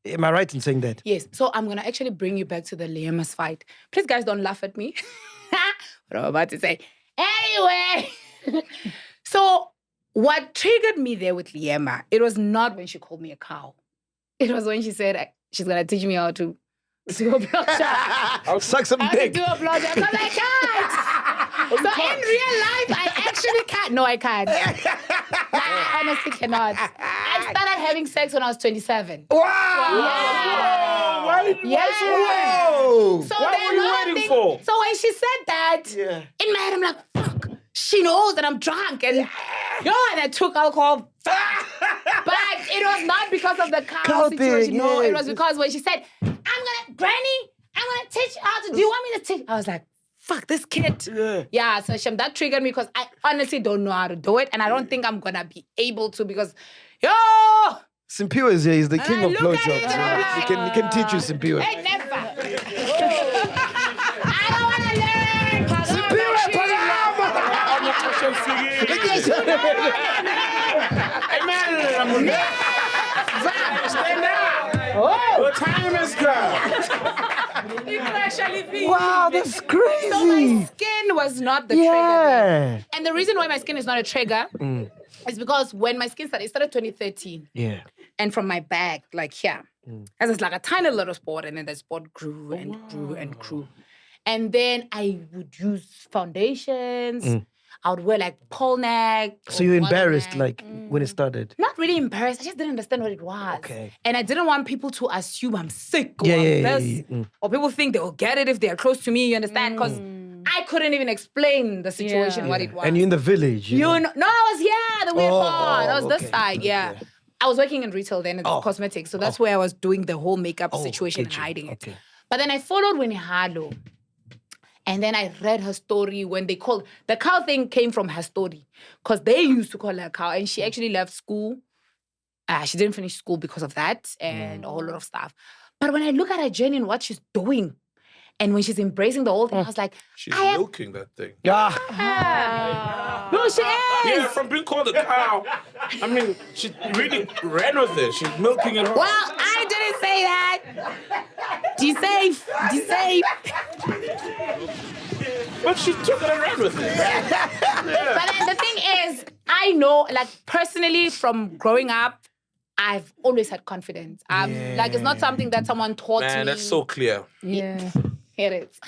Am I right in saying that? Yes. So I'm going to actually bring you back to the Liama's fight. Please, guys, don't laugh at me. What I'm about to say. Anyway. So what triggered me there with Liama, it was not when she called me a cow. It was when she said she's going to teach me how to do a blowjob. Suck some dick. Do a blowjob. I'm like, so in real life, I actually can't. No, I can't. I honestly cannot. I started having sex when I was 27. Wow! Yeah. Whoa! So What were you waiting for? So when she said that, in my head, I'm like, fuck. She knows that I'm drunk. And, and I took alcohol. But it was not because of the cow situation. No, it was because when she said, Granny, I'm going to teach you how to do you want me to teach? I was like, fuck this kid. So Shem, that triggered me because I honestly don't know how to do it. And I don't think I'm going to be able to because, Simpiwe is here. He's the king of blowjobs. He can teach you, Simpiwe. Hey, never. I don't want to learn. Simpiwe, Stand up. What time is Wow, that's crazy. So my skin was not the trigger there. And the reason why my skin is not a trigger is because when my skin started, it started 2013. And from my back, like here, as it's like a tiny little spot, and then the spot grew and grew and grew. And then I would use foundations. I would wear like pole neck. So you're embarrassed like when it started? Not really embarrassed. I just didn't understand what it was. Okay. And I didn't want people to assume I'm sick or I'm this. Or people think they'll get it if they're close to me, you understand? Because I couldn't even explain the situation, what it was. And you're in the village. No, I was here, the weird part. I was this side, I was working in retail then, it's cosmetics. So that's where I was doing the whole makeup situation and hiding it. But then I followed Winnie Harlow. And then I read her story when they called... The cow thing came from her story. Because they used to call her a cow. And she actually left school. She didn't finish school because of that. And a whole lot of stuff. But when I look at her journey and what she's doing... And when she's embracing the whole thing, I was like... She's milking that thing. No, she is! Yeah, from being called a cow. I mean, she really ran with it. She's milking it. Well, I didn't say that. Be safe. But she took it and ran with it. But then the thing is, I know, like, personally, from growing up, I've always had confidence. Like, it's not something that someone taught me. Man, that's so clear. Yeah. It is.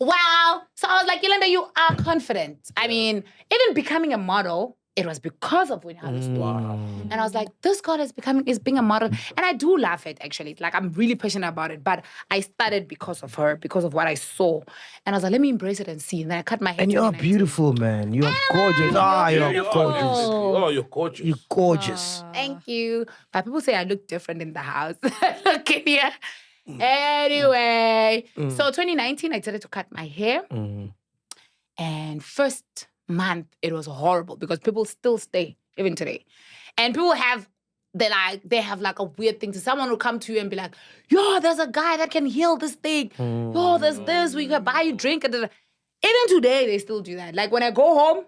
Wow. So I was like, Yolanda, you are confident. I mean, even becoming a model, it was because of Winnie Housemates. Wow. And I was like, this girl is being a model. And I do love it, actually. Like, I'm really passionate about it. But I started because of her, because of what I saw. And I was like, let me embrace it and see. And then I cut my hair. And you're beautiful, man. You're gorgeous. You're gorgeous. Oh, you're gorgeous. You're gorgeous. Thank you. But people say I look different in the house. Look in here. Anyway. So 2019, I decided to cut my hair. And first month, it was horrible because people still stay, even today. And people have, they have like a weird thing. Someone will come to you and be like, yo, there's a guy that can heal this thing. Yo, there's this, we can buy you drink. Even today, they still do that. Like when I go home,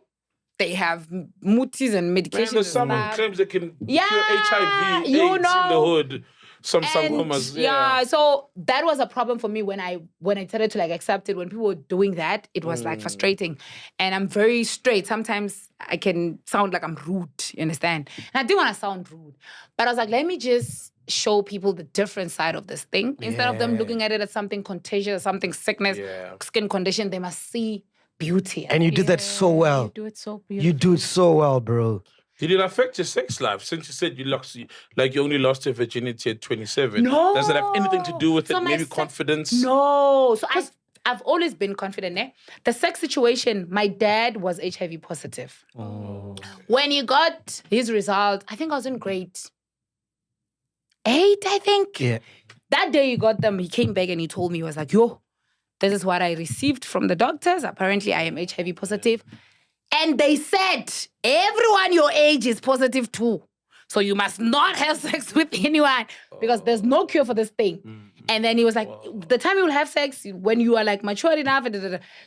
they have mutis and medication. Man, there's someone claims they can cure HIV, AIDS you in the hood. Some women, so that was a problem for me when I started to like accept it. When people were doing that, it was like frustrating. And I'm very straight. Sometimes I can sound like I'm rude, you understand? And I didn't want to sound rude. But I was like, let me just show people the different side of this thing. Instead of them looking at it as something contagious, something sickness, skin condition, they must see beauty. And you did that so well. You do it so beautiful. You do it so well, bro. Did it affect your sex life? Since you said you only lost your virginity at 27. No. Does it have anything to do with So it? my Maybe confidence? No. So I've always been confident. The sex situation, my dad was HIV positive. When he got his result, I think I was in grade 8, I think. Yeah. That day he got them, he came back and he told me, he was like, yo, this is what I received from the doctors. Apparently I am HIV positive. And they said, everyone your age is positive too. So you must not have sex with anyone because there's no cure for this thing. And then he was like, the time you will have sex, when you are like mature enough.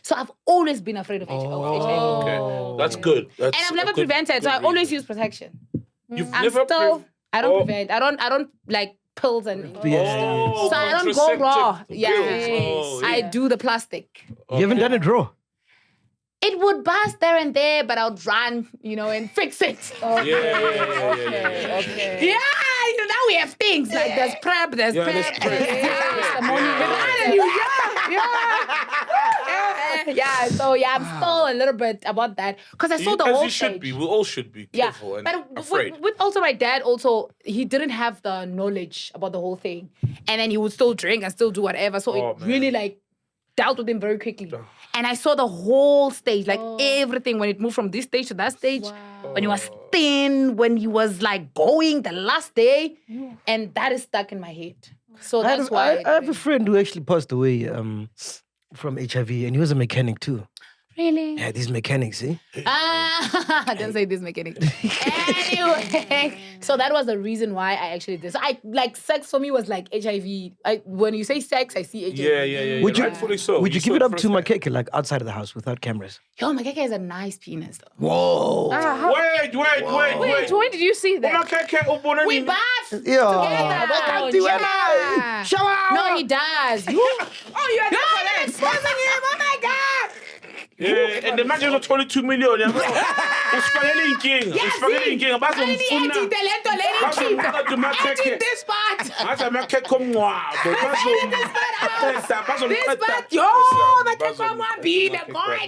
So I've always been afraid of HIV. Okay. That's good. And I've never prevented, so I always use protection. You've I'm never still, I don't prevent. I don't like pills and so I don't go raw. Pills. I do the plastic. You haven't done it raw? It would bust there and there, but I'll run, and fix it. Okay. Yeah, now we have things like there's PrEP, there's PrEP. So I'm still a little bit about that because I saw the whole As you should be. We all should be careful and afraid. But with also my dad, he didn't have the knowledge about the whole thing, and then he would still drink and still do whatever. So it really like dealt with him very quickly. And I saw the whole stage, like everything, when it moved from this stage to that stage, when he was thin, when he was like going the last day, and that is stuck in my head. So that's why. I have a friend who actually passed away from HIV, and he was a mechanic too. Really? Yeah, these mechanics, eh? I didn't say this mechanic. Anyway, so that was the reason why I actually did. So sex for me was like HIV. When you say sex, I see HIV. Yeah. Would you, rightfully so. Would you give it up to MacG, like outside of the house without cameras? Yo, MacG has a nice penis though. Whoa. Wait. When did you see that? We bathed together. Yeah. Shower. No, he does. I'm exposing him. Oh my God. Yeah, and the match was 22 million. Usifakele inkinga. This part.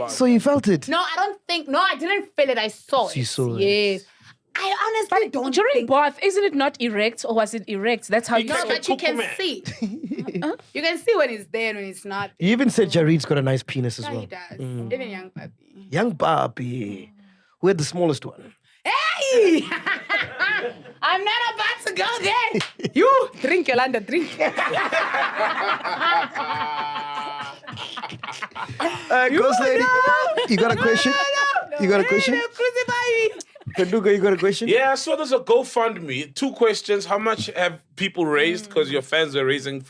So you felt it? No, I didn't feel it. I saw it. You saw it. Yes. I honestly don't During think... birth, isn't it not erect or was it erect? That's how you No, but you can see. You can see when it's there and when it's not. You even said Jareed's got a nice penis as Yeah, well. he does. Even young puppy. Young Papi. Who had the smallest one? Hey! I'm not about to go there. You drink, Yolanda, drink. Ghost lady. You got a question? You got a question? Crucify me. Kaduga, you got a question? Yeah, so there's a GoFundMe. 2 questions. How much have people raised? Because your fans are raising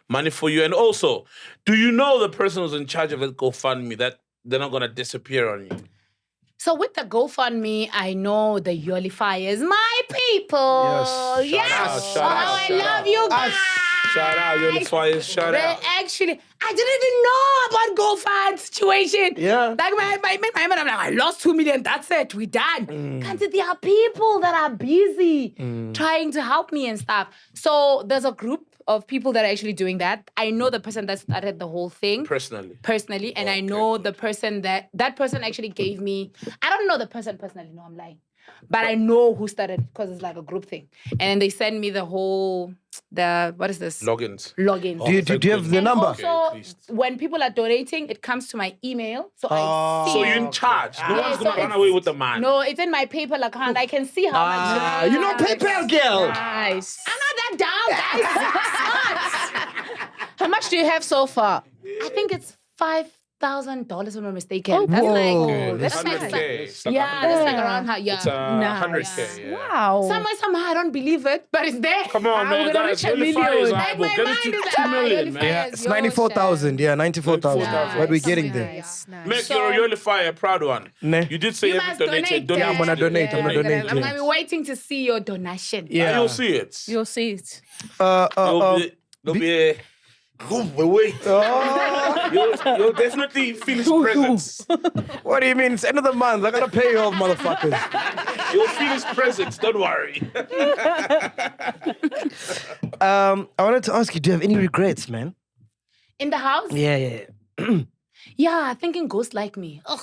money for you. And also, do you know the person who's in charge of the GoFundMe that they're not going to disappear on you? So with the GoFundMe, I know the Yolifiers, my people. Yes. Shout out. I love you guys. Shout out, Yolifiers. Shout out. Actually, I didn't even know about that situation. Yeah. Like my I'm like, I lost 2 million. That's it. We done. Can't there are people that are busy trying to help me and stuff. So there's a group of people that are actually doing that. I know the person that started the whole thing. Personally. And I know the person that person actually gave me. I don't know the person personally. No, I'm lying. But I know who started because it's like a group thing. And then they send me what is this? Logins. Do you have the number? Also, when people are donating, it comes to my email. So I see. So you're in charge. No one's going to run away with the man. No, it's in my PayPal account. I can see how much. You know PayPal, girl. Nice. I'm not that down, guys. How much do you have so far? I think it's $5,000, if I'm not mistaken. Oh, that's whoa. like that's like 100K. It's like yeah, that's like around how It's 100K. Yeah. Wow. Somehow I don't believe it, but it's there. Come on, man. We're gonna Guys, reach a Yolanda million. is Like liable. my Get it mind to is 2 million, Yolanda man. Yeah, is it's your 94,000. Yeah, 94,000. Nice. But we're getting there. Nice. Make So- your Yolanda a proud one. Ne. You did say You every must donated. donate. Yeah, I'm gonna donate. I'm gonna donate. I'm gonna be waiting to see your donation. Yeah. You'll see it. You'll see it. You'll be wait. You'll definitely feel his presence. What do you mean? It's end of the month. I gotta pay you all motherfuckers. You'll feel his presence. Don't worry. I wanted to ask you, do you have any regrets, man? In the house? Yeah. Yeah, thinking ghosts like me. Ugh.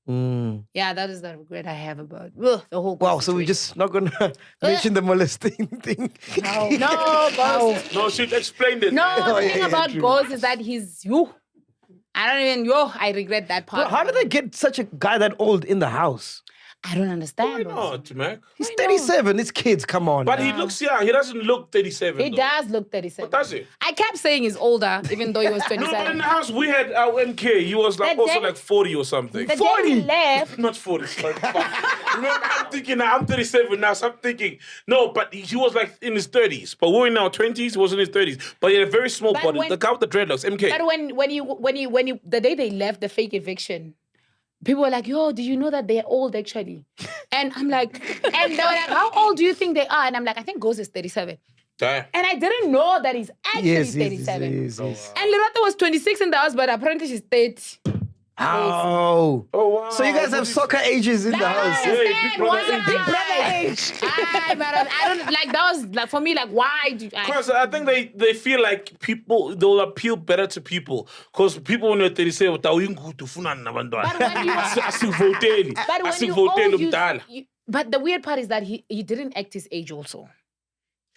Mm. Yeah, that is the regret I have about the whole. Wow, ghost so we're situation. just not gonna mention the molesting thing. No, ghost. No, she explained it. No, man. the yeah, thing yeah, about true. ghosts is that he's you. I don't even I regret that part. How did they get such a guy that old in the house? I don't understand. Why not, Mac? He's 37. It's kids. Come on. But man. he looks young. He doesn't look 37. He though. does look 37. Does he? I kept saying he's older, even though he was No, but in 27. the house we had our MK. He was like The also day- like 40 or something. The day he left, Not 40. Sorry. Remember, I'm thinking now, I'm 37 now, so I'm thinking, no, but he was like in his 30s. But we're in our 20s, he was in his 30s. But he had a very small But body. when- The guy with the dreadlocks, MK. but when you the day they left the fake eviction, people were like, yo, do you know that they're old actually? And I'm like, and they were like, how old do you think they are? And I'm like, I think Ghost is 37. Damn. And I didn't know that he's actually Yes. 37. Yes. And Loretta was 26 in the house, but apparently she's 30. Oh. Oh, wow. So you guys have soccer ages in the house. Hey, Big Brother age. Big Brother age. I don't like that was like for me like why do Because I think they feel like people, they'll appeal better to people. Because people when they're 37, But when you old, but the weird part is that he didn't act his age also.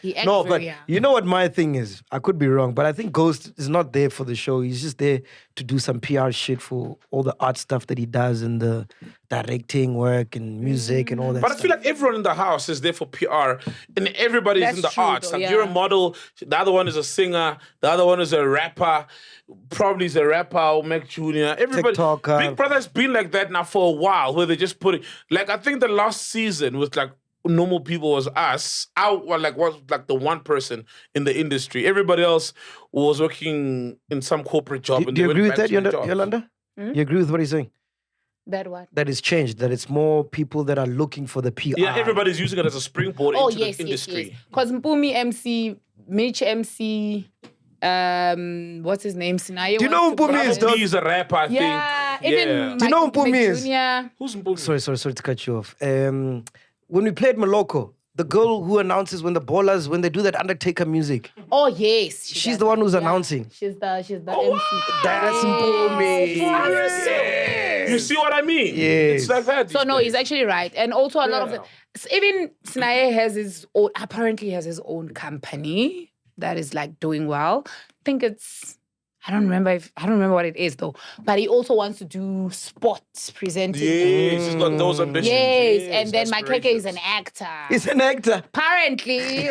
He acted No, very but young. you know what my thing is? I could be wrong, but I think Ghost is not there for the show. He's just there to do some PR shit for all the art stuff that he does and the directing work and music and all that But I stuff. feel like everyone in the house is there for PR, and everybody's That's in the true, arts. though, Like you're a yeah. model, the other one is a singer, the other one is a rapper, probably is a rapper or Mac Jr. Everybody, TikToker. Big Brother's been like that now for a while, where they just put it. Like I think the last season was like normal people was us. Was like the one person in the industry. Everybody else was working in some corporate job. Do and you they agree went with that, back to their jobs. Yolanda? You agree with what he's saying? That what? That it's changed, that it's more people that are looking for the PR. Yeah, everybody's using it as a springboard Oh into yes, the industry. yes. Because Mpumi MC, Mitch MC, what's his name? Sinayo. Do you know who Mpumi is, Probably dog? he's a rapper, I think. Yeah, even Do you know who Michael Mpumi is? Jr. Who's Mpumi? Sorry to cut you off. When we played Moloko, the girl who announces when they do that Undertaker music. Oh yes, She's the one who's announcing. She's the MC. That's Mpumi. You see what I mean? Yes. It's like that. So these no, days. he's actually right, and also a lot of Yeah. even Sinaye has his own. Apparently, has his own company that is like doing well. I think it's. I don't remember what it is though. But he also wants to do sports presenting. Yes, he's got those ambitions. Yes, and then MacG is an aspirations. actor. He's an actor. Apparently.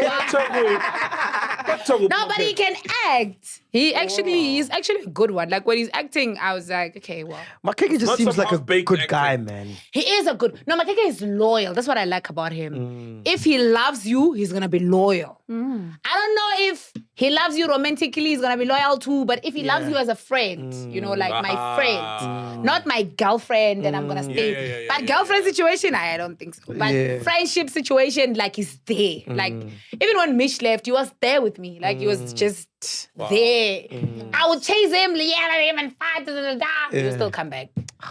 Talk No, but he can act. He's actually a good one. Like when he's acting, I was like, okay, well. Makeke just Not seems some like a half-baked good actor. guy, man. He is a good. No, MacG is loyal. That's what I like about him. If he loves you, he's gonna be loyal. I don't know if he loves you romantically, he's gonna be loyal too. But if he loves you as a friend, you know, like my friend, not my girlfriend, then I'm gonna stay. But girlfriend situation, I don't think so. But friendship situation, like he's there. Like even when Mitch left, he was there with me. Like he was just there. I would chase him, yell at him, and fight. He'll still come back.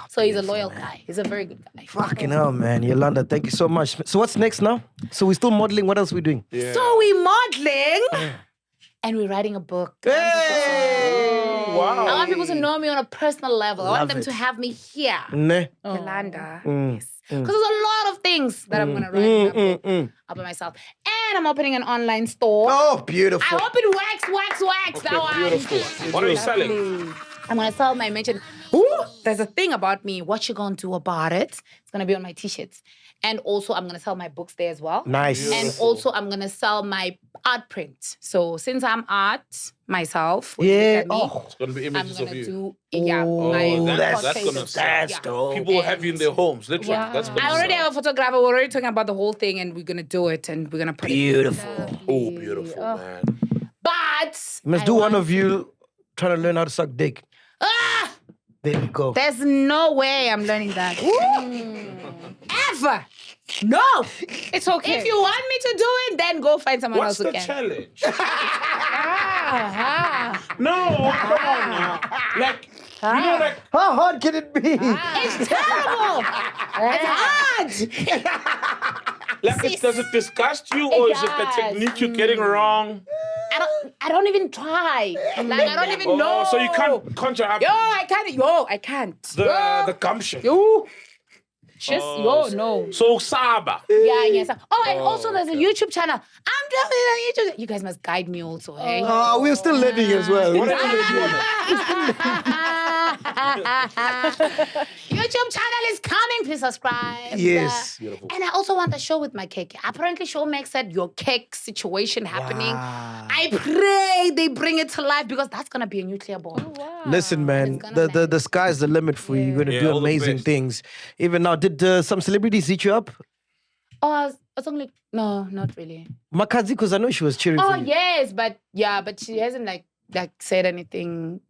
So he's a loyal guy. He's a very good guy. Fucking hell, man. Yolanda, thank you so much. So what's next now? So we're still modeling. What else are we doing? Yeah. So we're modeling. And we're writing a book. Hey! Wow. I want people to know me on a personal level. I want Love them it. to have me here. Ne? Yolanda. Yes. Because there's a lot of things that I'm going to write in that book about myself. And I'm opening an online store. Oh, beautiful. I hope it wax. That one. Beautiful. What are you selling? I'm going to sell my mention. There's a thing about me. What you going to do about it? It's going to be on my t-shirts. And also, I'm going to sell my books there as well. Nice. And also, I'm going to sell my art print. So, since I'm art myself, when you Yeah. look at me, Oh, It's going to be I'm images going of to you. do, Oh, that's portraits. gonna sell. that's dope. People will have you in their homes, literally. Yeah. That's gonna I already sell. have a photographer. We're already talking about the whole thing, and we're going to do it, and we're going to put Beautiful. it. Oh, beautiful, man. But You must do one of you trying to learn how to suck dick. Ah! There we go. There's no way I'm learning that. Ever. No. It's okay. If you want me to do it, then go find someone What's else who the can. challenge? Ah, No, come on now. Like, you know, like, How hard can it be? It's terrible. It's hard. does it disgust you, or is it the does. technique you're getting wrong? I don't even try. Like I don't even know. So you can't conjure up I can't. the gumption. Yo. Just no. So Saba. Yeah. Oh, and also there's a YouTube channel. I'm doing a YouTube. You guys must guide me also, hey? We're still learning as well. YouTube channel is coming. Please subscribe. Yes. Beautiful. And I also want a show with my cake. Apparently, Showmax said your cake situation happening. Wow. I pray they bring it to life because that's gonna be a nuclear bomb. Listen, man, It's gonna the sky's the limit for you. You're going to Yeah, do all the amazing best. things. Even now, did some celebrities hit you up? Oh, I was only no, not really. Makazi, because I know she was cheering Oh for you. yes, but she hasn't like said anything.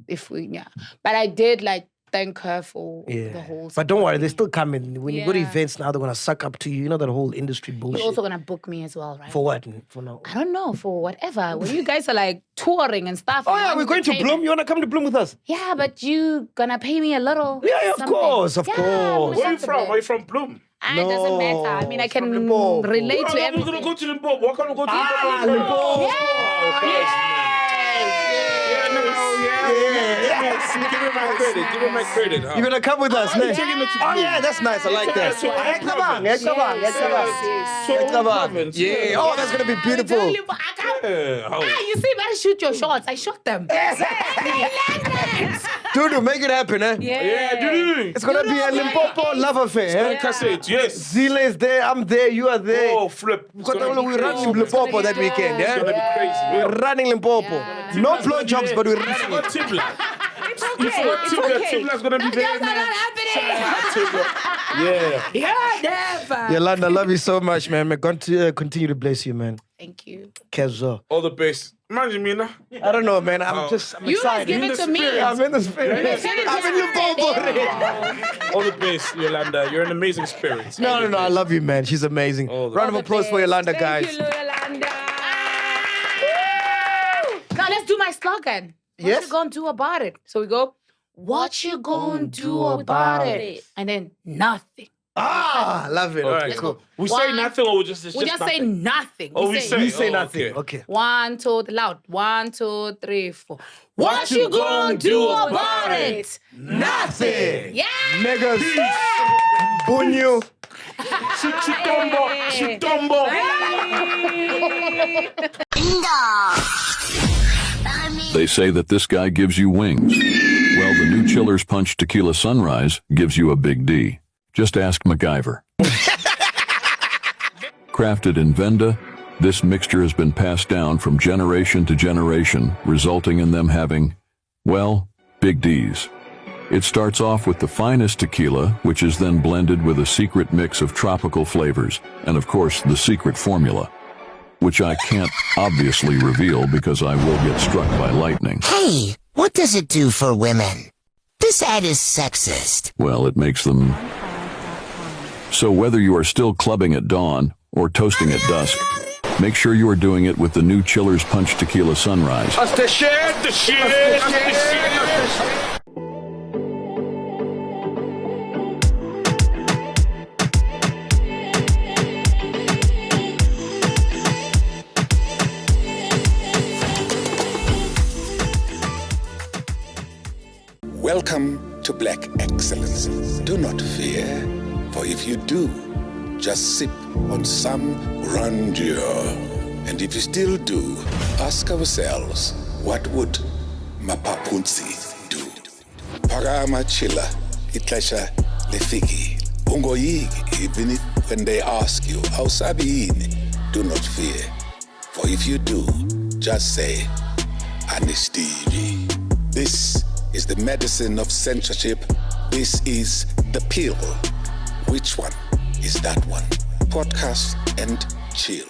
But I did like thank her for the whole. But don't worry, they still coming. When you go to Yeah. events now, they're going to suck up to you. You know that whole industry bullshit. You're also gonna book me as well, right? For what? For now? I don't know, for whatever. When you guys are like touring and stuff. Oh, and yeah, want we're going to entertainment. Bloom. You want to come to Bloom with us? Yeah, but you gonna pay me a little. Yeah, of something. course, of Yeah, course. Where are you from? Are you from Bloom? It doesn't matter. I mean, I it's from can Limpopo. relate Why to are we going to everything. go to Limpopo? Why can't we go to Limpopo? Limpopo. Give me my credit. Give me my credit. Huh? You're going to come with us, ne? taking it to Oh, Bloom. yeah, that's nice. I like that. So all Come on, province. come on, come on. So Come on. province. Yeah, oh, that's going to be beautiful. I can't. Yeah. Oh. You see, better shoot your shots. I shot them. Dudu, make it happen, eh? Yeah, dude. It's going to be a Limpopo love affair, eh? Cassette, yes. Zila is there, I'm there, you are there. Oh, flip. It's gonna be We're running crazy. Limpopo that weekend, It's gonna yeah? be crazy. We're running Limpopo. No blow jobs, but we're You running forgot it. Tibla. It's You okay. forgot It's Tibla. okay. Tibla's gonna be there, That's not man. happening. Yeah. Yeah, never. Yolanda, I love you so much, man. May God continue to bless you, man. Thank you. Kezo. All the best. Imagine me now. I don't know, man. I'm Oh. I'm You must excited. give it to me. I'm in the spirit. Give it I'm to in me. Limpopo already. All the best, Yolanda. You're an amazing spirit. No, I love you, man. She's amazing. All the Round of applause for Yolanda, guys. Thank you, Yolanda. Now let's do my slogan. What Yes? you gonna do about it? So we go, what you gonna do about it? And then nothing. Ah, love it. All Okay, right, cool. cool. We say One- nothing, or we just We just say nothing? nothing. Oh, we say- We say Oh, nothing. okay. Okay. 1, 2, loud. 1, 2, 3, 4. What you gonna do about it? Nothing. Yeah. Niggas. Bunyu. Chitombo. They say that this guy gives you wings. Well, the new Chiller's Punch Tequila Sunrise gives you a big D. Just ask MacGyver. Crafted in Venda, this mixture has been passed down from generation to generation, resulting in them having, well, big Ds. It starts off with the finest tequila, which is then blended with a secret mix of tropical flavors, and of course, the secret formula, which I can't obviously reveal because I will get struck by lightning. Hey, what does it do for women? This ad is sexist. Well, it makes them... So whether you are still clubbing at dawn or toasting at dusk, make sure you are doing it with the new Chiller's Punch Tequila Sunrise. The shit. Welcome to Black Excellence. Do not fear, for if you do, just sip on some grandeur. And if you still do, ask ourselves, what would Mapapunzi do? Parama chila, itlesha lefiki. Ungoyigi, even if when they ask you, how sabiini, do not fear. For if you do, just say, Anistivi. This is the medicine of censorship. This is the pill. Which one is that one? Podcast and chill.